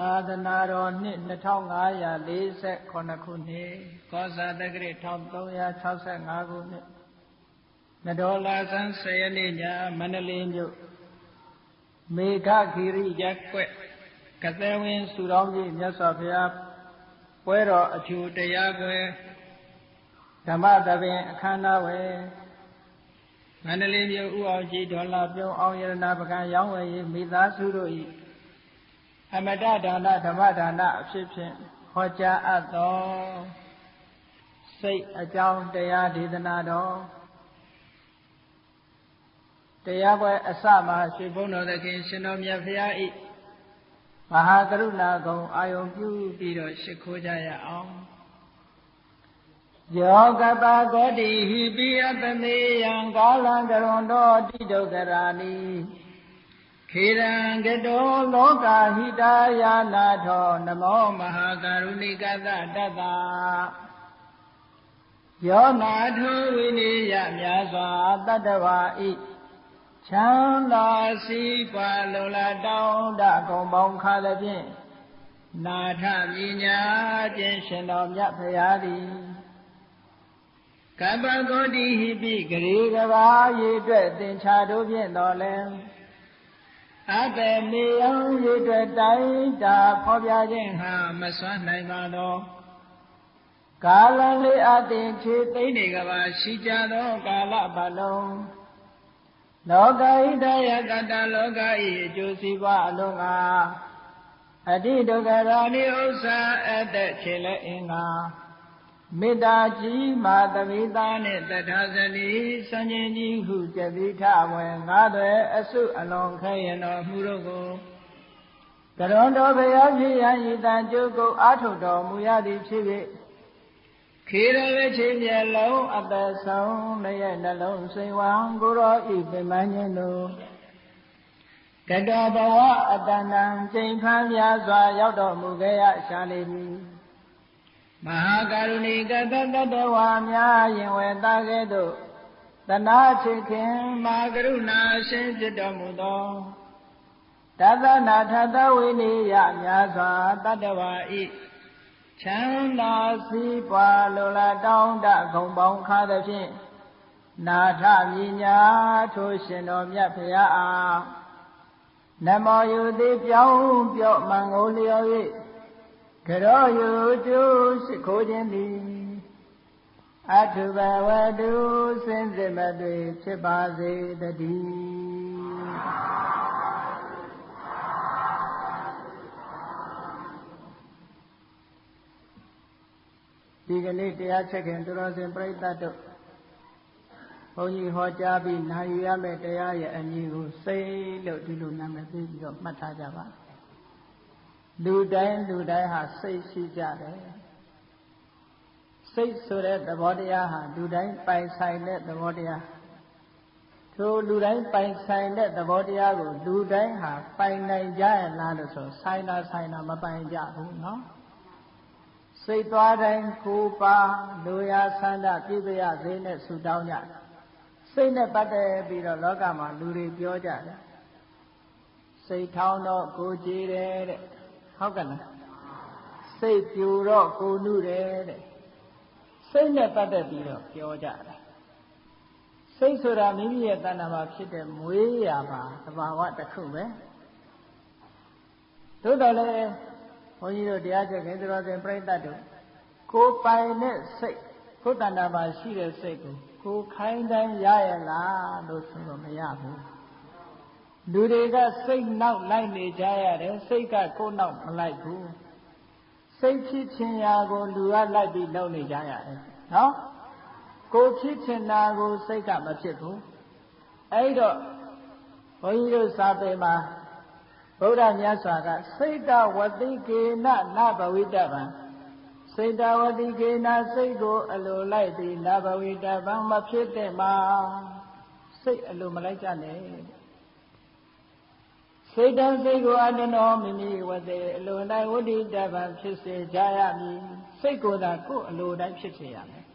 သာသနာတော်နှစ်2548ခုနှစ်ကောဇာတက္ကရာ1365ခုနှစ်နဒေါ်လာဆန်း10ရက်နေ့ညမန္တလေးမြို့မေဃဂီရိရပ်ကွက်ကသဲဝင်းစုတော်ကြီးမြတ်စွာဘုရားပွဲတော်အကျိုးတရားပွဲဓမ္မသဘင်အခမ်းအနားဝယ်မန္တလေးမြို့ဦးအောင်ကြီးဒေါ်လာပြုံးအောင်ရတနာပကံရောင်းဝယ်ရေးမိသားစုတို့၏အမတဒါနဓမ္မဒါနအဖြစ်ဖြင့်ဟောကြားအပ်သောစိတ်အကြောင်းတရားဒေသနာတော်တရားပွဲအစမှာရွှေဘုန်းတော်သခင်ရှင်တော်မြတ်ဖရာဤမဟာကရုဏာဂုဏ်အာယုံပြုပြီးတော့ရှိခိုးကြရအောင်ယောကပဂောတိဟိပိယတမေယံကာလံကရွန်တော်တိဒုက္ခရာနိခေရံကတောလောကဟိတာယာနာထောနမောမဟာကရုဏိကတတတ္တယောနာထုဝိနိယမြာစွာတတ္တဝါဤချမ်းသာစီးပွားလုံလတောင်းတကုံပေါင်းခါသဖြင့်နာထမြညာခြင်းရှင်တော်မြတ်ဖရာသည်ကပ္ပဂောတိဟိပိဂရေကဘာရေအတွက်သင်္ချာတို့ဖြင့်တော်လဲအဘေမေယံရေအတွက်တိုင်းတာဖော်ပြခြင်းဟာမစွမ်းနိုင်ပါသောကာလလေးအသင်ခြေသိမ့်နေကဘာရှိကြသောကာလပတ်လုံးလောကဣဒယကတလောကဤအကျိုးစီးပွားအလုံးငါအတိဒုက္ခရာနိဥစ္စာအတ္တခြေလက်အင်္ဂါမေတ္တာကြီးမာသမိသားနှင့်တထာဇနီစဉ္ဉ္ကြီးဟုကြတိထဝေငါးသွဲအစုအလုံးခဲရင်တော်မူတို့ကိုကရွန်တော်ဘုရားဖြစ်ရန်ဤတန်ကျုပ်ကိုအာထုတော်မူရသည်ဖြစ်၍ခေရဝေချေမျက်လုံးအသက်ဆုံးရဲ့နှလုံးစိမ်ဝံကိုရောဤပင်မခြင်းတို့ကတောဘဝအတဏံချိန်ဖန်များစွာရောက်တော်မူခဲ့ရရှာလိမ့်မည်မဟာကရုဏိကတတ္တဝါများရင်ဝေတာကဲ့သို့တနာချစ်ခင်မဟာကရုဏာရှင်ဖြစ်တော်မူသောတသနာထသဝိနိယများစွာတတ္တဝါဤချမ်းသာစီးပွားလိုလားတောင်းတဂုံပေါင်းခါသဖြင့်နာထမြညာထိုရှင်တော်မြတ်ဖရာအားနမောယုတိပြောင်းပြော့မန်ကိုလျော်၍ကရောယုကျိုးရှိခိုးခြင်းသည်အထုဘဝတုစင်စစ်မတွေဖြစ်ပါစေတည်းဒီကနေ့တရားချက်ခင်သူတော်စင်ပြိဿတ်တို့ဘုန်းကြီးဟောကြားပြီးနာယူရမယ့်တရားရဲ့အမည်ကိုစိတ်လို့ဒီလိုနာမည်ပေးပြီးတော့မှတ်ထားကြပါလူတိုင်းဟာစိတ်ရှိကြတယ်စိတ်ဆိုတဲ့သဘောတရားဟာလူတိုင်းပိုင်ဆိုင်တဲ့သဘောတရားထိုလူတိုင်းပိုင်ဆိုင်တဲ့သဘောတရားကိုလူတိုင်းဟာပိုင်နိုင်ကြရလားလို့ဆိုဆိုင်တာမပိုင်ကြဘူးနော်စိတ်သွားတိုင်းကိုပါလူရဆန္ဒပြည့်ပြရစေနဲ့ဆုတောင်းကြစိတ်နဲ့ပတ်သက်ပြီးတော့လောကမှာလူတွေပြောကြတယ်စိတ်ထောင်းတော့ကိုကြည်တယ်တဲ့ဟုတ်ကဲ့လားစိတ်ပြူတော့ကိုနုတယ်တဲ့စိတ်နဲ့ပတ်သက်ပြီးတော့ပြောကြတယ်စိတ်ဆိုတာမိမိရဲ့တဏ္ဍာမှာဖြစ်တဲ့မွေးရာပါသဘာဝတစ်ခုပဲသို့တော်လည်းဘုန်းကြီးတို့တရားချက်ခင်သူတော်စင်ပြိဿတ်တို့ကိုပိုင်တဲ့စိတ်ကိုတဏ္ဍာမှာရှိတဲ့စိတ်ကိုခိုင်းတိုင်းရရလားလို့ဆိုတော့မရဘူးလူတွေကစိတ်နောက်လိုက်နေကြရတယ်စိတ်ကကိုယ်နောက်မလိုက်ဘူးစိတ်ဖြစ်ချင်ရာကိုလူကလိုက်ပြီးလုပ်နေကြရတယ်နော်ကိုဖြစ်ချင်တာကိုစိတ်ကမဖြစ်ဘူးအဲ့တော့ဘုန်းကြီးတို့စာပေမှာဗုဒ္ဓမြတ်စွာကစိတ်တဝတိကေနနဘဝိတဗံစိတ်တဝတိကေနစိတ်ကိုအလိုလိုက်သည်နဘဝိတဗံမဖြစ်တဲ့မှာစိတ်အလိုမလိုက်ကြနဲ့စိတ်တစိတ်ကိုအတနောမိမိဝသေအလိုတိုင်းဝဋ္ဌိတဗံဖြစ်စေကြရမည်စိတ်ကိုသာကိုယ်အလိုတိုင်းဖြစ်စေရမယ်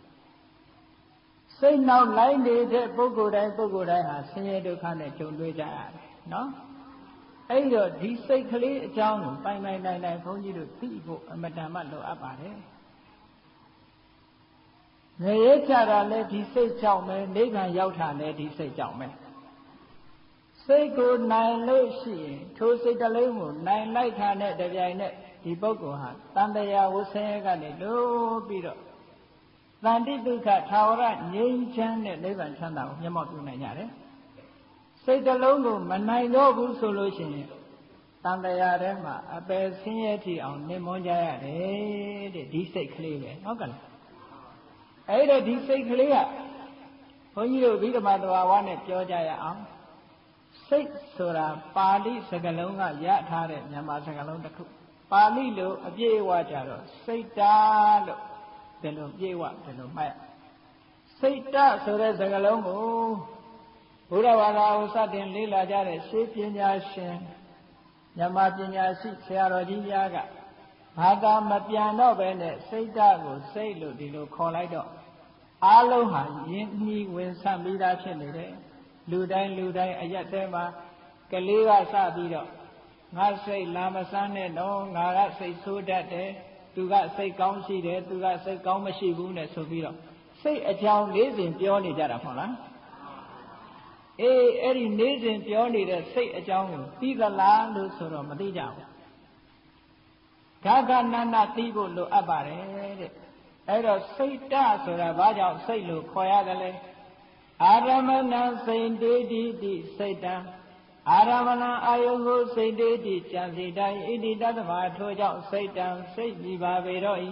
စိတ်နောက်လိုက်နေတဲ့ပုဂ္ဂိုလ်တိုင်းဟာဆင်းရဲဒုက္ခနဲ့ကြုံတွေ့ကြရတယ်နော် အဲ့တော့ဒီစိတ်ကလေးအကြောင်းကိုပိုင်ပိုင်နိုင်နိုင်ဘုန်းကြီးတို့သိဖို့အမတန်မှလိုအပ်ပါတယ်ငရဲချတာလည်းဒီစိတ်ကြောင့်ပဲနိဗ္ဗာန်ရောက်တာလည်းဒီစိတ်ကြောင့်ပဲစိတ်ကိုနိုင်လို့ရှိရင်ထိုစိတ်တလုံးကိုနိုင်လိုက်တာနဲ့တပြိုင်နက်ဒီပုဂ္ဂိုလ်ဟာတန်တရားဝဆင်းရဲကနေလို့ပြီးတော့တန်တိဒုက္ခထာဝရငြိမ်းချမ်းတဲ့နိဗ္ဗာန်ချမ်းသာကိုမျက်မှောက်ပြုနိုင်ကြတယ်စိတ်တလုံးကိုမနိုင်တော့ဘူးဆိုလို့ရှိရင်တန်တရားထဲမှာအပယ်ဆင်းရဲထီအောင်နေမွန်းကြရတယ်တဲ့ဒီစိတ်ကလေးပဲဟုတ်ကဲ့အဲ့တော့ဒီစိတ်ကလေးကဘုန်းကြီးတို့ဗိဓမာသဘာဝနဲ့ပြောကြရအောင်စိတ်ဆိုတာပါဠိစကားလုံးကရထားတဲ့မြန်မာစကားလုံးတစ်ခုပါဠိလိုအပြည့်အဝကြတော့စိတ်တာလို့ဒီလိုပြည့်ဝဒီလိုမှတ်စိတ်တဆိုတဲ့စကားလုံးကိုဘုရားဘာသာကိုစတင်လေ့လာကြတဲ့ရှေးပညာရှင်မြန်မာပညာရှိဆရာတော်ကြီးများကဘာသာမပြန်တော့ပဲနဲ့စိတ်တကိုစိတ်လို့ဒီလိုခေါ်လိုက်တော့အားလုံးဟာယဉ်နှီးဝင်ဆန့်ပြီးသားဖြစ်နေတယ်လူတိုင်းအရက်ထဲမှာကလေးကစပြီးတော့ငါစိတ်လာမစမ်းနဲ့တော့ငါကစိတ်ဆိုးတတ်တယ်သူကစိတ်ကောင်းရှိတယ်သူကစိတ်ကောင်းမရှိဘူးနဲ့ဆိုပြီးတော့စိတ်အကြောင်း၄စဉ်ပြောနေကြတာမဟုတ်လားအေးအဲ့ဒီ၄စဉ်ပြောနေတဲ့စိတ်အကြောင်းကိုသိသလားလို့ဆိုတော့မသိကြဘူးဂဂနန္ဒသိဖို့လိုအပ်ပါတယ်တဲ့အဲ့တော့စိတ်တဆိုတာဘာကြောင့်စိတ်လို့ခေါ်ရတယ်လဲအာရမဏစိတ်တေတိတိစိတ်တံအာရမဏအာယုကိုစိတ်တေတိကြံစီတိုင်းဣတိတတ္တမထိုကြောင့်စိတ်တံစိတ်ကြည်ပါပေတော့ဤ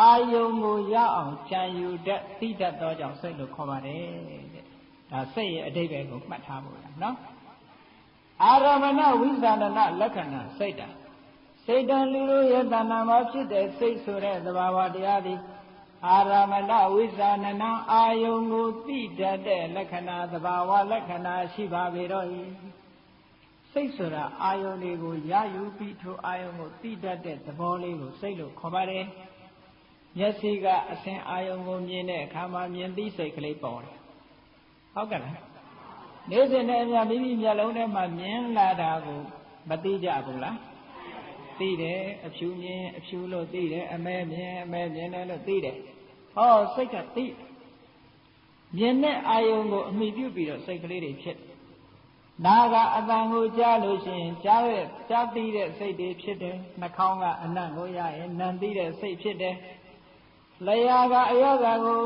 အာယုကိုရအောင်ကြံယူတတ်သိတတ်သောကြောင့်စိတ်လို့ခေါ်ပါတယ်တဲ့ဒါစိတ်ရဲ့အဓိပ္ပာယ်ကိုမှတ်ထားဖို့လားနော်အာရမဏဝိသန္ဒနလက္ခဏာစိတ်တံစိတ်တံလူတို့ရဲ့တဏ္ဍာမှာဖြစ်တဲ့စိတ်ဆိုတဲ့သဘာဝတရားသည်အာရမဏဝိသန္ဒနာအာယုံကိုသိတတ်တဲ့လက္ခဏာသဘာဝလက္ခဏာရှိပါပေတော့၏စိတ်ဆိုတာအာယုံတွေကိုရယူပြီးထိုအာယုံကိုသိတတ်တဲ့သဘောလေးကိုစိတ်လို့ခေါ်ပါတယ်မျက်စိကအစဉ်အာယုံကိုမြင်တဲ့အခါမှာမြင်သိစိတ်ကလေးပေါ်တယ်ဟုတ်ကဲ့လားနေ့စဉ်နဲ့အမျှမိမိမျက်လုံးထဲမှာမြင်လာတာကိုမသိကြဘူးလားသိတယ်အဖြူမြင်အဖြူလို့သိတယ်အမဲမြင်အမဲမြင်တယ်လို့သိတယ်ဟောစိတ်ကသိမြင်တဲ့အာယုံကိုအမိပြုပြီးတော့စိတ်ကလေးတွေဖြစ်နာကအတန်ကိုကြားလို့ရှိရင်ကြားသိတဲ့စိတ်တွေဖြစ်တယ်နှာခေါင်းကအနံ့ကိုရရင်နံသိတဲ့စိတ်ဖြစ်တယ်လျှာကအယောဂါကို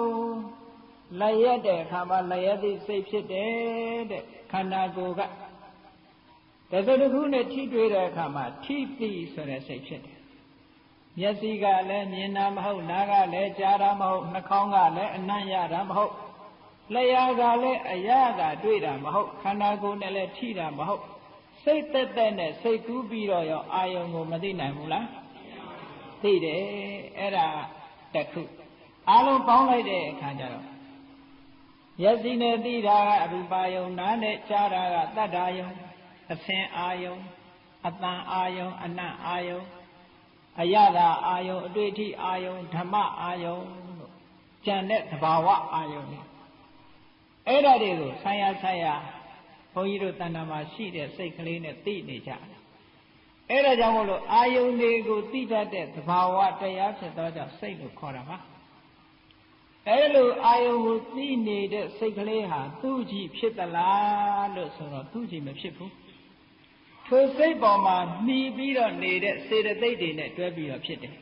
လျက်တဲ့အခါမှာလျက်သိစိတ်ဖြစ်တယ်တဲ့ခန္ဓာကိုယ်ကတသတခုနဲ့ထိတွေ့တဲ့အခါမှာထိတိဆိုတဲ့စိတ်ဖြစ်တယ်မျက်စိကလည်းမြင်တာမဟုတ်နားကလည်းကြားတာမဟုတ်နှာခေါင်းကလည်းအနံ့ရတာမဟုတ်လျှာကလည်းအရာကတွေ့တာမဟုတ်ခန္ဓာကိုယ်နဲ့လည်းထိတာမဟုတ်စိတ်သက်သက်နဲ့စိတ်ကူးပြီးတော့ရောအာယုံကိုမသိနိုင်ဘူးလားသိတယ်အဲ့ဒါတခုအားလုံးပေါင်းလိုက်တဲ့အခါကျတော့မျက်စိနဲ့သိတာကအရူပါယုံနားနဲ့ကြားတာကသတ္တယုံအသင်အာယုံအတန်အာယုံအနံ့အာယုံအယတာအာယုံအတွေ့အထိအာယုံဓမ္မအာယုံလို့ကြံတဲ့သဘာဝအာယုံတွေအဲ့ဒါတွေကိုဆံရဘုန်းကြီးတို့တဏ္ဍာမှာရှိတဲ့စိတ်ကလေးနဲ့သိနေကြတယ်အဲ့ဒါကြောင့်မို့လို့အာယုန်တွေကိုသိတတ်တဲ့သဘာဝတရားဖြစ်သောကြောင့်စိတ်လို့ခေါ်တာပါအဲ့လိုအာယုန်ကိုသိနေတဲ့စိတ်ကလေးဟာသူ့ကြည့်ဖြစ်သလားလို့ဆိုတော့သူ့ကြည့်မဖြစ်ဘူးထိုစိတ်ပေါ်မှာမှီပြီးတော့နေတဲ့စေတသိက်တွေနဲ့တွဲပြီးတော့ဖြစ်တယ်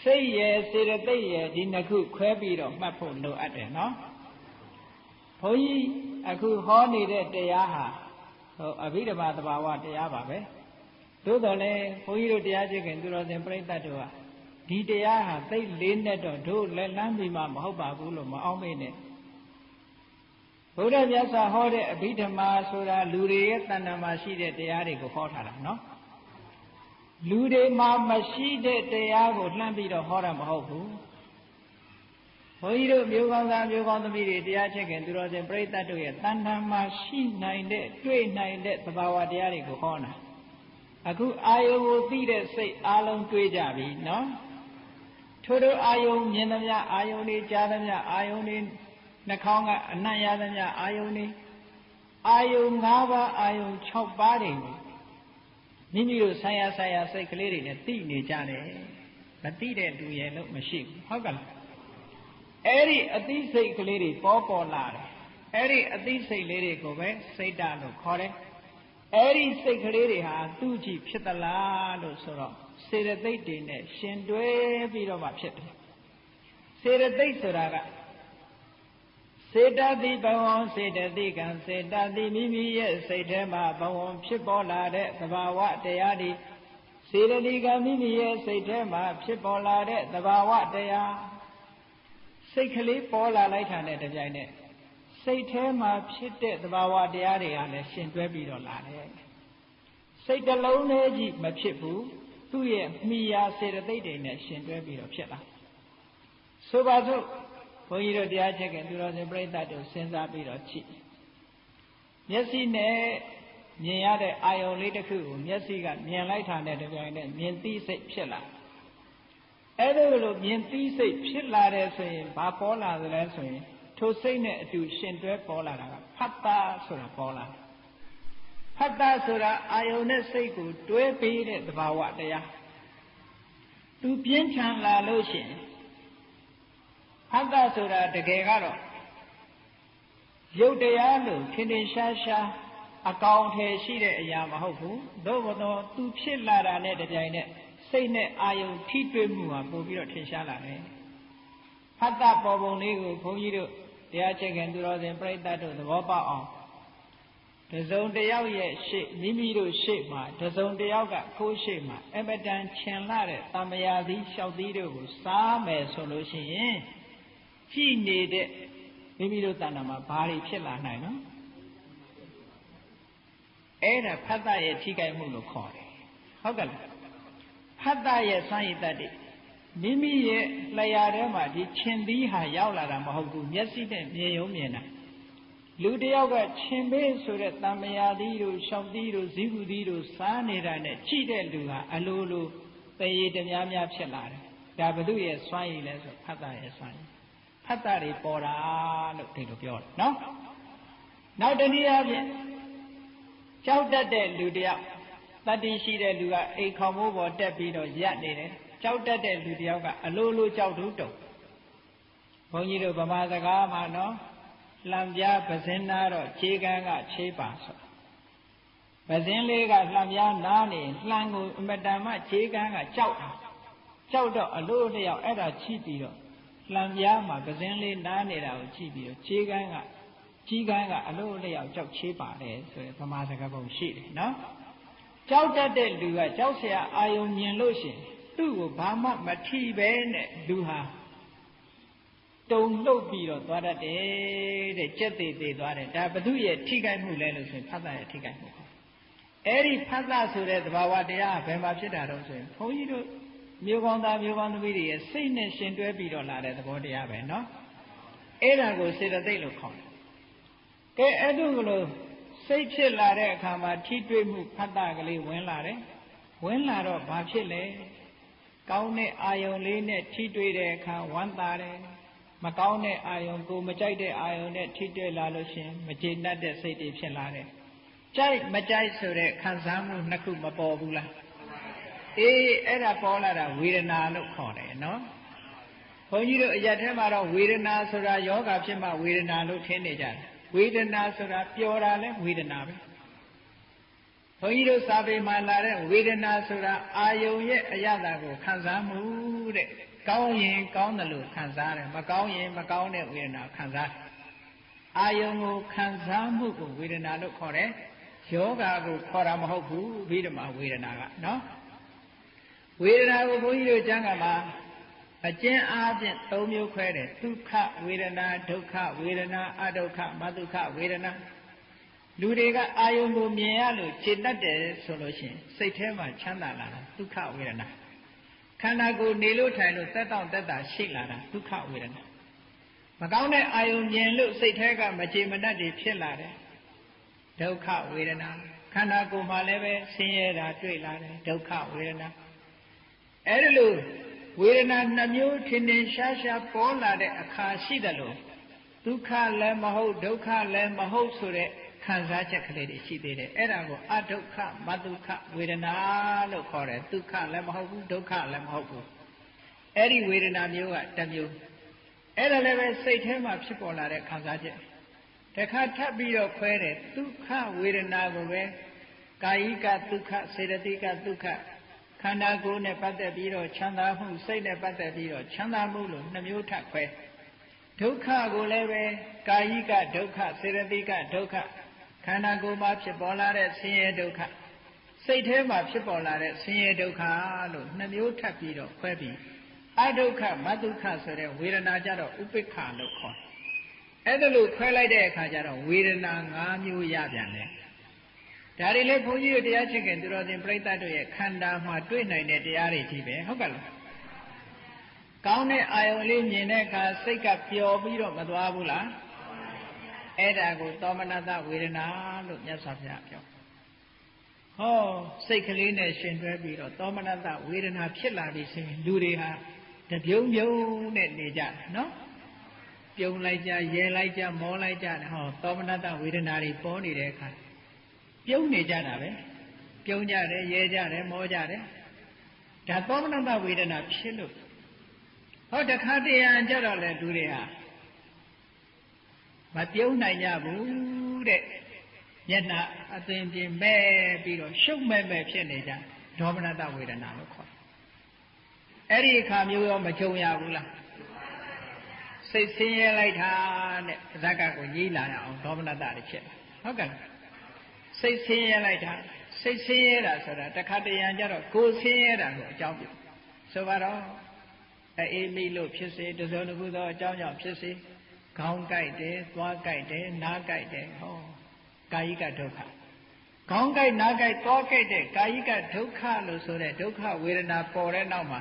စိတ်ရယ်စေတသိက်ရယ်ဒီနှစ်ခုခွဲပြီးတော့မှတ်ဖို့လိုအပ်တယ်နော်ဘုန်းကြီးအခုဟောနေတဲ့တရားဟာအဘိဓမ္မာသဘာဝတရားပါပဲသို့တော်လည်းဘုန်းကြီးတို့တရားကျင့်ခင်သူတော်စင်ပြိဿတ်တို့ဟာဒီတရားဟာသိလေးနဲ့တော့တို့လက်လန်းပြီးမှမဟုတ်ပါဘူးလို့မအောင်မေ့နဲ့ဘုရားမြတ်စွာဟောတဲ့အဘိဓမ္မာဆိုတာလူတွေရဲ့တဏ္ဍာမှာရှိတဲ့တရားတွေကိုဟောထားတာနော်လူတွေမှာမရှိတဲ့တရားကိုလှမ်းပြီးတော့ဟောတာမဟုတ်ဘူးဘုန်းကြီးတို့မျိုးကောင်းသားမျိုးကောင်းသမီးတွေတရားချက်ခင်သူတော်စင်ပြိဿတ်တို့ရဲ့တဏ္ဍာမှာရှိနိုင်တဲ့တွေ့နိုင်တဲ့သဘာဝတရားတွေကိုဟောတာအခုအာယုံကိုသိတဲ့စိတ်အလုံးတွေးကြပြီနော်ထို့သောအာယုံမြင်သမျှအာယုံတွေကြားသမျှအာယုံတွေနှာခေါင်းကအနံ့ရသမျှအာယုံတွေအာယုံ၅ပါးအာယုံ6ပါးတွေကို မိမိတို့ဆိုင်ရာစိတ်ကလေးတွေနဲ့သိနေကြတယ်မသိတဲ့လူရဲ့လို့မရှိဘူးဟုတ်ကလားအဲ့ဒီအသိစိတ်ကလေးတွေပေါ်လာတယ်အဲ့ဒီအသိစိတ်လေးတွေကိုပဲစိတ်ဓာတ်လို့ခေါ်တယ်အဲ့ဒီစိတ်ကလေးတွေဟာသူ့ကြည့်ဖြစ်သလားလို့ဆိုတော့စေတသိက်တွေနဲ့ရှင်တွဲပြီးတော့မှဖြစ်တယ်စေတသိက်ဆိုတာကစေတသိက်ဘဝစေတသိက်ကံစေတသိက်မိမိရဲ့စိတ်ထဲမှာဘဝဖြစ်ပေါ်လာတဲ့သဘာဝတရားတွေစေတသိက်ကမိမိရဲ့စိတ်ထဲမှာဖြစ်ပေါ်လာတဲ့သဘာဝတရားစိတ်ကလေးပေါ်လာလိုက်တာနဲ့တပြိုင်နက်စိတ်ထဲမှာဖြစ်တဲ့သဘာဝတရားတွေကလည်းရှင်တွဲပြီးတော့လာတယ်စိတ်တစ်လုံးလေးကြီးမဖြစ်ဘူးသူ့ရဲ့မိယာစေတသိက်တွေနဲ့ရှင်တွဲပြီးတော့ဖြစ်လာဆိုပါစို့ဘုန်းကြီးတို့တရားချက်ကသူတော်စင်ပြိဿတို့စဉ်းစားပြီးတော့ကြည့်မျက်စိနဲ့မြင်ရတဲ့အာယုံလေးတစ်ခုကိုမျက်စိကမြင်လိုက်တာနဲ့တပြိုင်နက်မြင်သိစိတ်ဖြစ်လာအဲ့ဒါလိုမြင်သိစိတ်ဖြစ်လာတယ်ဆိုရင်ဘာပေါ်လာသလဲဆိုရင်ထိုစိတ်နဲ့အတူရှင်တွဲပေါ်လာတာကဖတ်တာဆိုတာပေါ်လာတယ်ဖတ်တာဆိုတာအာယုန်နဲ့စိတ်ကိုတွဲပေးတဲ့သဘာဝတရားသူပြင်းထန်လာလို့ရှိရင်ဖတ်တာဆိုတာတကယ်ကတော့ရုပ်တရားလို့ထင်ထင်ရှားရှားအကောင်ထည်ရှိတဲ့အရာမဟုတ်ဘူးသို့တော်သူဖြစ်လာတာနဲ့တပြိုင်နက်စိတ်နဲ့အာယုန်ထိတွေ့မှုဟာပို့ပြီးတော့ထင်ရှားလာတယ်ဖတ်တာပေါ်ပုံလေးကိုဘုန်းကြီးတို့တရားချက်ကသူတော်စင်ပြိဿတို့သဘောပေါက်အောင်တစုံတယောက်ရဲ့ရှေ့မိမိတို့ရှေ့မှာတစုံတယောက်ကကိုယ်ရှေ့မှာအမတန်ချင်လာတဲ့တမယာသီးလျှောက်သီးတို့ကိုစားမယ်ဆိုလို့ရှိရင်ကြည်နေတဲ့မိမိတို့တဏ္ဍာမှာဘာတွေဖြစ်လာနိုင်နော်အဲ့ဒါဖတ်တာရဲ့ထိခိုက်မှုလို့ခေါ်တယ်ဟုတ်ကဲ့ဖတ်တာရဲ့စွမ်းရည်တတ်တယ်မိမိရဲ့လျှာထဲမှာဒီခြင်သီးဟာရောက်လာတာမဟုတ်ဘူးမျက်စိနဲ့မြင်ရုံမြင်တာလူတယောက်ကခြင်ပေးဆိုတဲ့တမယာသီးတို့ရှောက်သီးတို့ဇီးကူသီးတို့စားနေတာနဲ့ကြည့်တဲ့လူဟာအလိုလိုတရေတများများဖြစ်လာတယ်ဒါဘု து ရဲ့စွမ်းရည်လဲဆိုဖတ်တာရဲ့စွမ်းရည်ဖတ်တာတွေပေါ်တာလို့ဒီလိုပြောတယ်နော်နောက်တနည်းအားဖြင့်ကြောက်တတ်တဲ့လူတယောက်တတ္တိရှိတဲ့လူကအိမ်ခေါင်မိုးပေါ်တက်ပြီးတော့ရပ်နေတယ်ကြောက်တတ်တဲ့လူတယောက်ကအလိုလိုကြောက်တုံးတုံဘုန်းကြီးတို့ဗမာစကားမှာနော်လှံပြားပဇင်းနာတော့ခြေကန်းကခြေပါဆိုပဇင်းလေးကလှံပြားနားနေလှံကိုအမတန်မှခြေကန်းကကြောက်တော့အလိုလျောက်အဲ့ဒါချိပြီးတော့လှံပြားမှာပဇင်းလေးနားနေတာကိုချိပြီးတော့ခြေကန်းကကြီးကန်းကအလိုလျောက်ကြောက်ခြေပါတယ်ဆိုရယ်ဗမာစကားပုံရှိတယ်နော်ကြောက်တတ်တဲ့လူကကြောက်เสียအာယုံမြင်လို့ရှိရင်သူ့ကိုဘာမှမထိပဲနဲ့လူဟာတုံလှုပ်ပြီးတော့သွားတတ်တယ်တဲ့ကြက်သေးသေးသွားတယ်ဒါဘု து ရဲ့ထိခိုက်မှုလဲလို့ဆိုရင်ဖတ်တာရဲ့ထိခိုက်မှုအဲ့ဒီဖတ်တာဆိုတဲ့သဘာဝတရားဘယ်မှာဖြစ်တာတော့ဆိုရင်ဘုန်းကြီးတို့မျိုးကောင်းသားမျိုးကောင်းသမီးတွေရဲ့စိတ်နဲ့ရှင်တွဲပြီးတော့လာတဲ့သဘောတရားပဲနော်အဲ့ဒါကိုစေတသိက်လို့ခေါ်တယ်ကဲအဲ့ဒါကလို့စိတ်ဖြစ်လာတဲ့အခါမှာထိတွေ့မှုဖတ်တာကလေးဝင်လာတယ်ဝင်လာတော့ဘာဖြစ်လဲကောင်းတဲ့အာယုံလေးနဲ့ထိတွေ့တဲ့အခါဝမ်းသာတယ်မကောင်းတဲ့အာယုံကိုမကြိုက်တဲ့အာယုံနဲ့ထိတွေ့လာလို့ရှင်မကျေနပ်တဲ့စိတ်တွေဖြစ်လာတယ်ကြိုက်မကြိုက်ဆိုတဲ့ခံစားမှုနှစ်ခုမပေါ်ဘူးလားအေးအဲ့ဒါပေါ်လာတာဝေဒနာလို့ခေါ်တယ်နော်ဘုန်းကြီးတို့အရက်ထဲမှာတော့ဝေဒနာဆိုတာယောဂဖြစ်မှဝေဒနာလို့ထင်နေကြတယ်ဝေဒနာဆိုတာပျော်တာလဲဝေဒနာပဲဘုန်းကြီးတို့စာပေမှာလာတဲ့ဝေဒနာဆိုတာအာယုံရဲ့အရသာကိုခံစားမှုတဲ့ကောင်းရင်ကောင်းတယ်လို့ခံစားတယ်မကောင်းရင်မကောင်းတဲ့ဝေဒနာခံစားတယ်အာယုံကိုခံစားမှုကိုဝေဒနာလို့ခေါ်တယ်ယောဂကိုခေါ်တာမဟုတ်ဘူးဘိဓမ္မာဝေဒနာကနော်ဝေဒနာကိုဘုန်းကြီးတို့ကျမ်းဂန်မှာအကျဉ်းအားဖြင့်၃မျိုးခွဲတယ်ဒုက္ခဝေဒနာဒုက္ခဝေဒနာအဒုက္ခမဒုက္ခဝေဒနာလူတွေကအာယုံကိုမြင်ရလို့ခြေတတ်တယ်ဆိုလို့ရှိရင်စိတ်ထဲမှာချမ်းသာလာတာဒုက္ခဝေဒနာခန္ဓာကိုယ်နေလို့ထိုင်လို့သက်တောင့်သက်သာရှိလာတာဒုက္ခဝေဒနာမကောင်းတဲ့အာယုံမြင်လို့စိတ်ထဲကမကျေမနပ်တွေဖြစ်လာတယ်ဒုက္ခဝေဒနာခန္ဓာကိုယ်မှာလည်းပဲဆင်းရဲတာတွေ့လာတယ်ဒုက္ခဝေဒနာအဲ့ဒါလို့ဝေဒနာနှမျိုးထင်ထင်ရှားရှားပေါ်လာတဲ့အခါရှိတယ်လို့ဒုက္ခလည်းမဟုတ်ဒုက္ခလည်းမဟုတ်ဆိုတဲ့ခ ခံစားချက်ကလေးတွေရှိသေးတယ်အဲ့ဒါကိုအဒုက္ခမဒုက္ခဝေဒနာလို့ခေါ်တယ်ဒုက္ခလည်းမဟုတ်ဘူးဒုက္ခလည်းမဟုတ်ဘူးအဲ့ဒီဝေဒနာမျိုးကတစ်မျိုးအဲ့ဒါလည်းပဲစိတ်ထဲမှာဖြစ်ပေါ်လာတဲ့ခံစားချက်တခါထပ်ပြီးတော့ခွဲတယ်ဒုက္ခဝေဒနာကိုပဲကာယိကဒုက္ခစေတသိကဒုက္ခခန္ဓာကိုယ်နဲ့ပတ်သက်ပြီးတော့ချမ်းသာမှုစိတ်နဲ့ပတ်သက်ပြီးတော့ချမ်းသာမှုလို့နှမျိုးထပ်ခွဲဒုက္ခကိုလည်းပဲကာယိကဒုက္ခစေတသိကဒုက္ခခန္ဓာကိုယ်မှာဖြစ်ပေါ်လာတဲ့ဆင်းရဲဒုက္ခစိတ်ထဲမှာဖြစ်ပေါ်လာတဲ့ဆင်းရဲဒုက္ခလို့နှမျိုးထပ်ပြီးတော့ခွဲပြီးအဒုက္ခမဒုက္ခဆိုတဲ့ဝေဒနာကြတော့ဥပိ္ပခလို့ခေါ်အဲ့ဒါလို့ခွဲလိုက်တဲ့အခါကျတော့ဝေဒနာ၅မျိုးရပြန်တယ်ဒါတွေလည်းဘုန်းကြီးတို့တရားချစ်ခင်သူတော်စင်ပြိဿတ်တို့ရဲ့ခန္ဓာမှာတွေ့နိုင်တဲ့တရားတွေကြီးပဲဟုတ်ကဲ့လားကောင်းတဲ့အာယုံလေးမြင်တဲ့အခါစိတ်ကပျော်ပြီးတော့မသွားဘူးလားအဲ့ဒါကိုသောမနတဝေဒနာလို့မြတ်စွာဘုရားပြောဟောစိတ်ကလေးနဲ့ရှင်တွဲပြီးတော့သောမနတဝေဒနာဖြစ်လာပြီဆိုရင်လူတွေဟာတပြုံပြုံနဲ့နေကြတယ်နော်ပြုံလိုက်ကြရဲလိုက်ကြမောလိုက်ကြတယ်ဟောသောမနတဝေဒနာတွေပေါ်နေတဲ့အခါပြုံးနေကြတာပဲပြုံးကြတယ်ရဲကြတယ်မောကြတယ်ဒါသောမနတဝေဒနာဖြစ်လို့ဟောတခါတရံကြတော့လေလူတွေဟာမပြုံးနိုင်ကြဘူးတဲ့မျက်နှာအသွင်ပြင်မဲ့ပြီးတော့ရှုပ်မဲ့ဖြစ်နေကြဒေါမနတဝေဒနာလို့ခေါ်အဲ့ဒီအခါမျိုးရောမကြုံရဘူးလားစိတ်ဆင်းရဲလိုက်တာနဲ့ဇက်ကကိုကြီးလာအောင်ဒေါမနတတွေဖြစ်ဟုတ်ကဲ့စိတ်ဆင်းရဲလိုက်တာစိတ်ဆင်းရဲတာဆိုတာတခါတရံကြတော့ကိုယ်ဆင်းရဲတာကိုအကြောင်းပြုဆိုပါတော့အေးမိလို့ဖြစ်စေတစုံတစ်ခုသောအကြောင်းကြောင့်ဖြစ်စေခေါင်းကိုက်တယ်သွားကိုက်တယ်နားကိုက်တယ်ဟောကာယိကဒုက္ခခေါင်းကိုက်နားကိုက်သွားကိုက်တဲ့ကာယိကဒုက္ခလို့ဆိုတဲ့ဒုက္ခဝေဒနာပေါ်တဲ့နောက်မှာ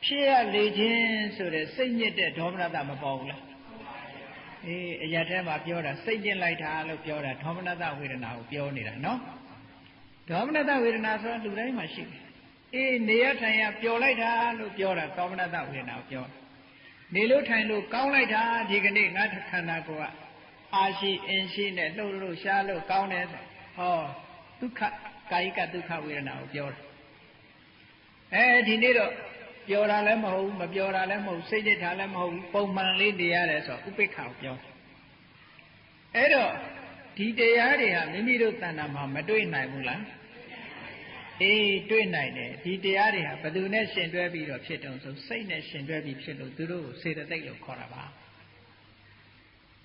ဖြစ်ရလေခြင်းဆိုတဲ့စိတ်ညစ်တဲ့ဒေါမနတမပေါ်ဘူးလားအေးအရာထဲမှာပြောတာစိတ်ညစ်လိုက်တာလို့ပြောတာဒေါမနတဝေဒနာကိုပြောနေတာနော်ဒေါမနတဝေဒနာဆိုတာလူတိုင်းမှာရှိတယ်အေးနေရထိုင်ရပျော်လိုက်တာလို့ပြောတာဒေါမနတဝေဒနာကိုပြောနေလို့ထိုင်လို့ကောင်းလိုက်တာဒီကနေ့ငါခန္ဓာကိုယ်ကအာရှိအင်းရှိနဲ့လှုပ်လို့ရှားလို့ကောင်းတယ်ဟောဒုက္ခကာယိကဒုက္ခဝေဒနာကိုပြောတယ်ဒီနေ့တော့ပျော်တာလည်းမဟုတ်ဘူးမပျော်တာလည်းမဟုတ်စိတ်ညစ်တာလည်းမဟုတ်ဘူးပုံမှန်လေးနေရတယ်ဆိုဥပိ္ပခကိုပြောအဲ့တော့ဒီတရားတွေဟာမိမိတို့တဏ္ဍာမှာမတွေ့နိုင်ဘူးလားအေးတွေ့နိုင်တယ်ဒီတရားတွေဟာဘယ်သူနဲ့ရှင်တွဲပြီးတော့ဖြစ်တုံဆိုစိတ်နဲ့ရှင်တွဲပြီးဖြစ်လို့သူတို့ကိုစေတသိက်လို့ခေါ်တာပါ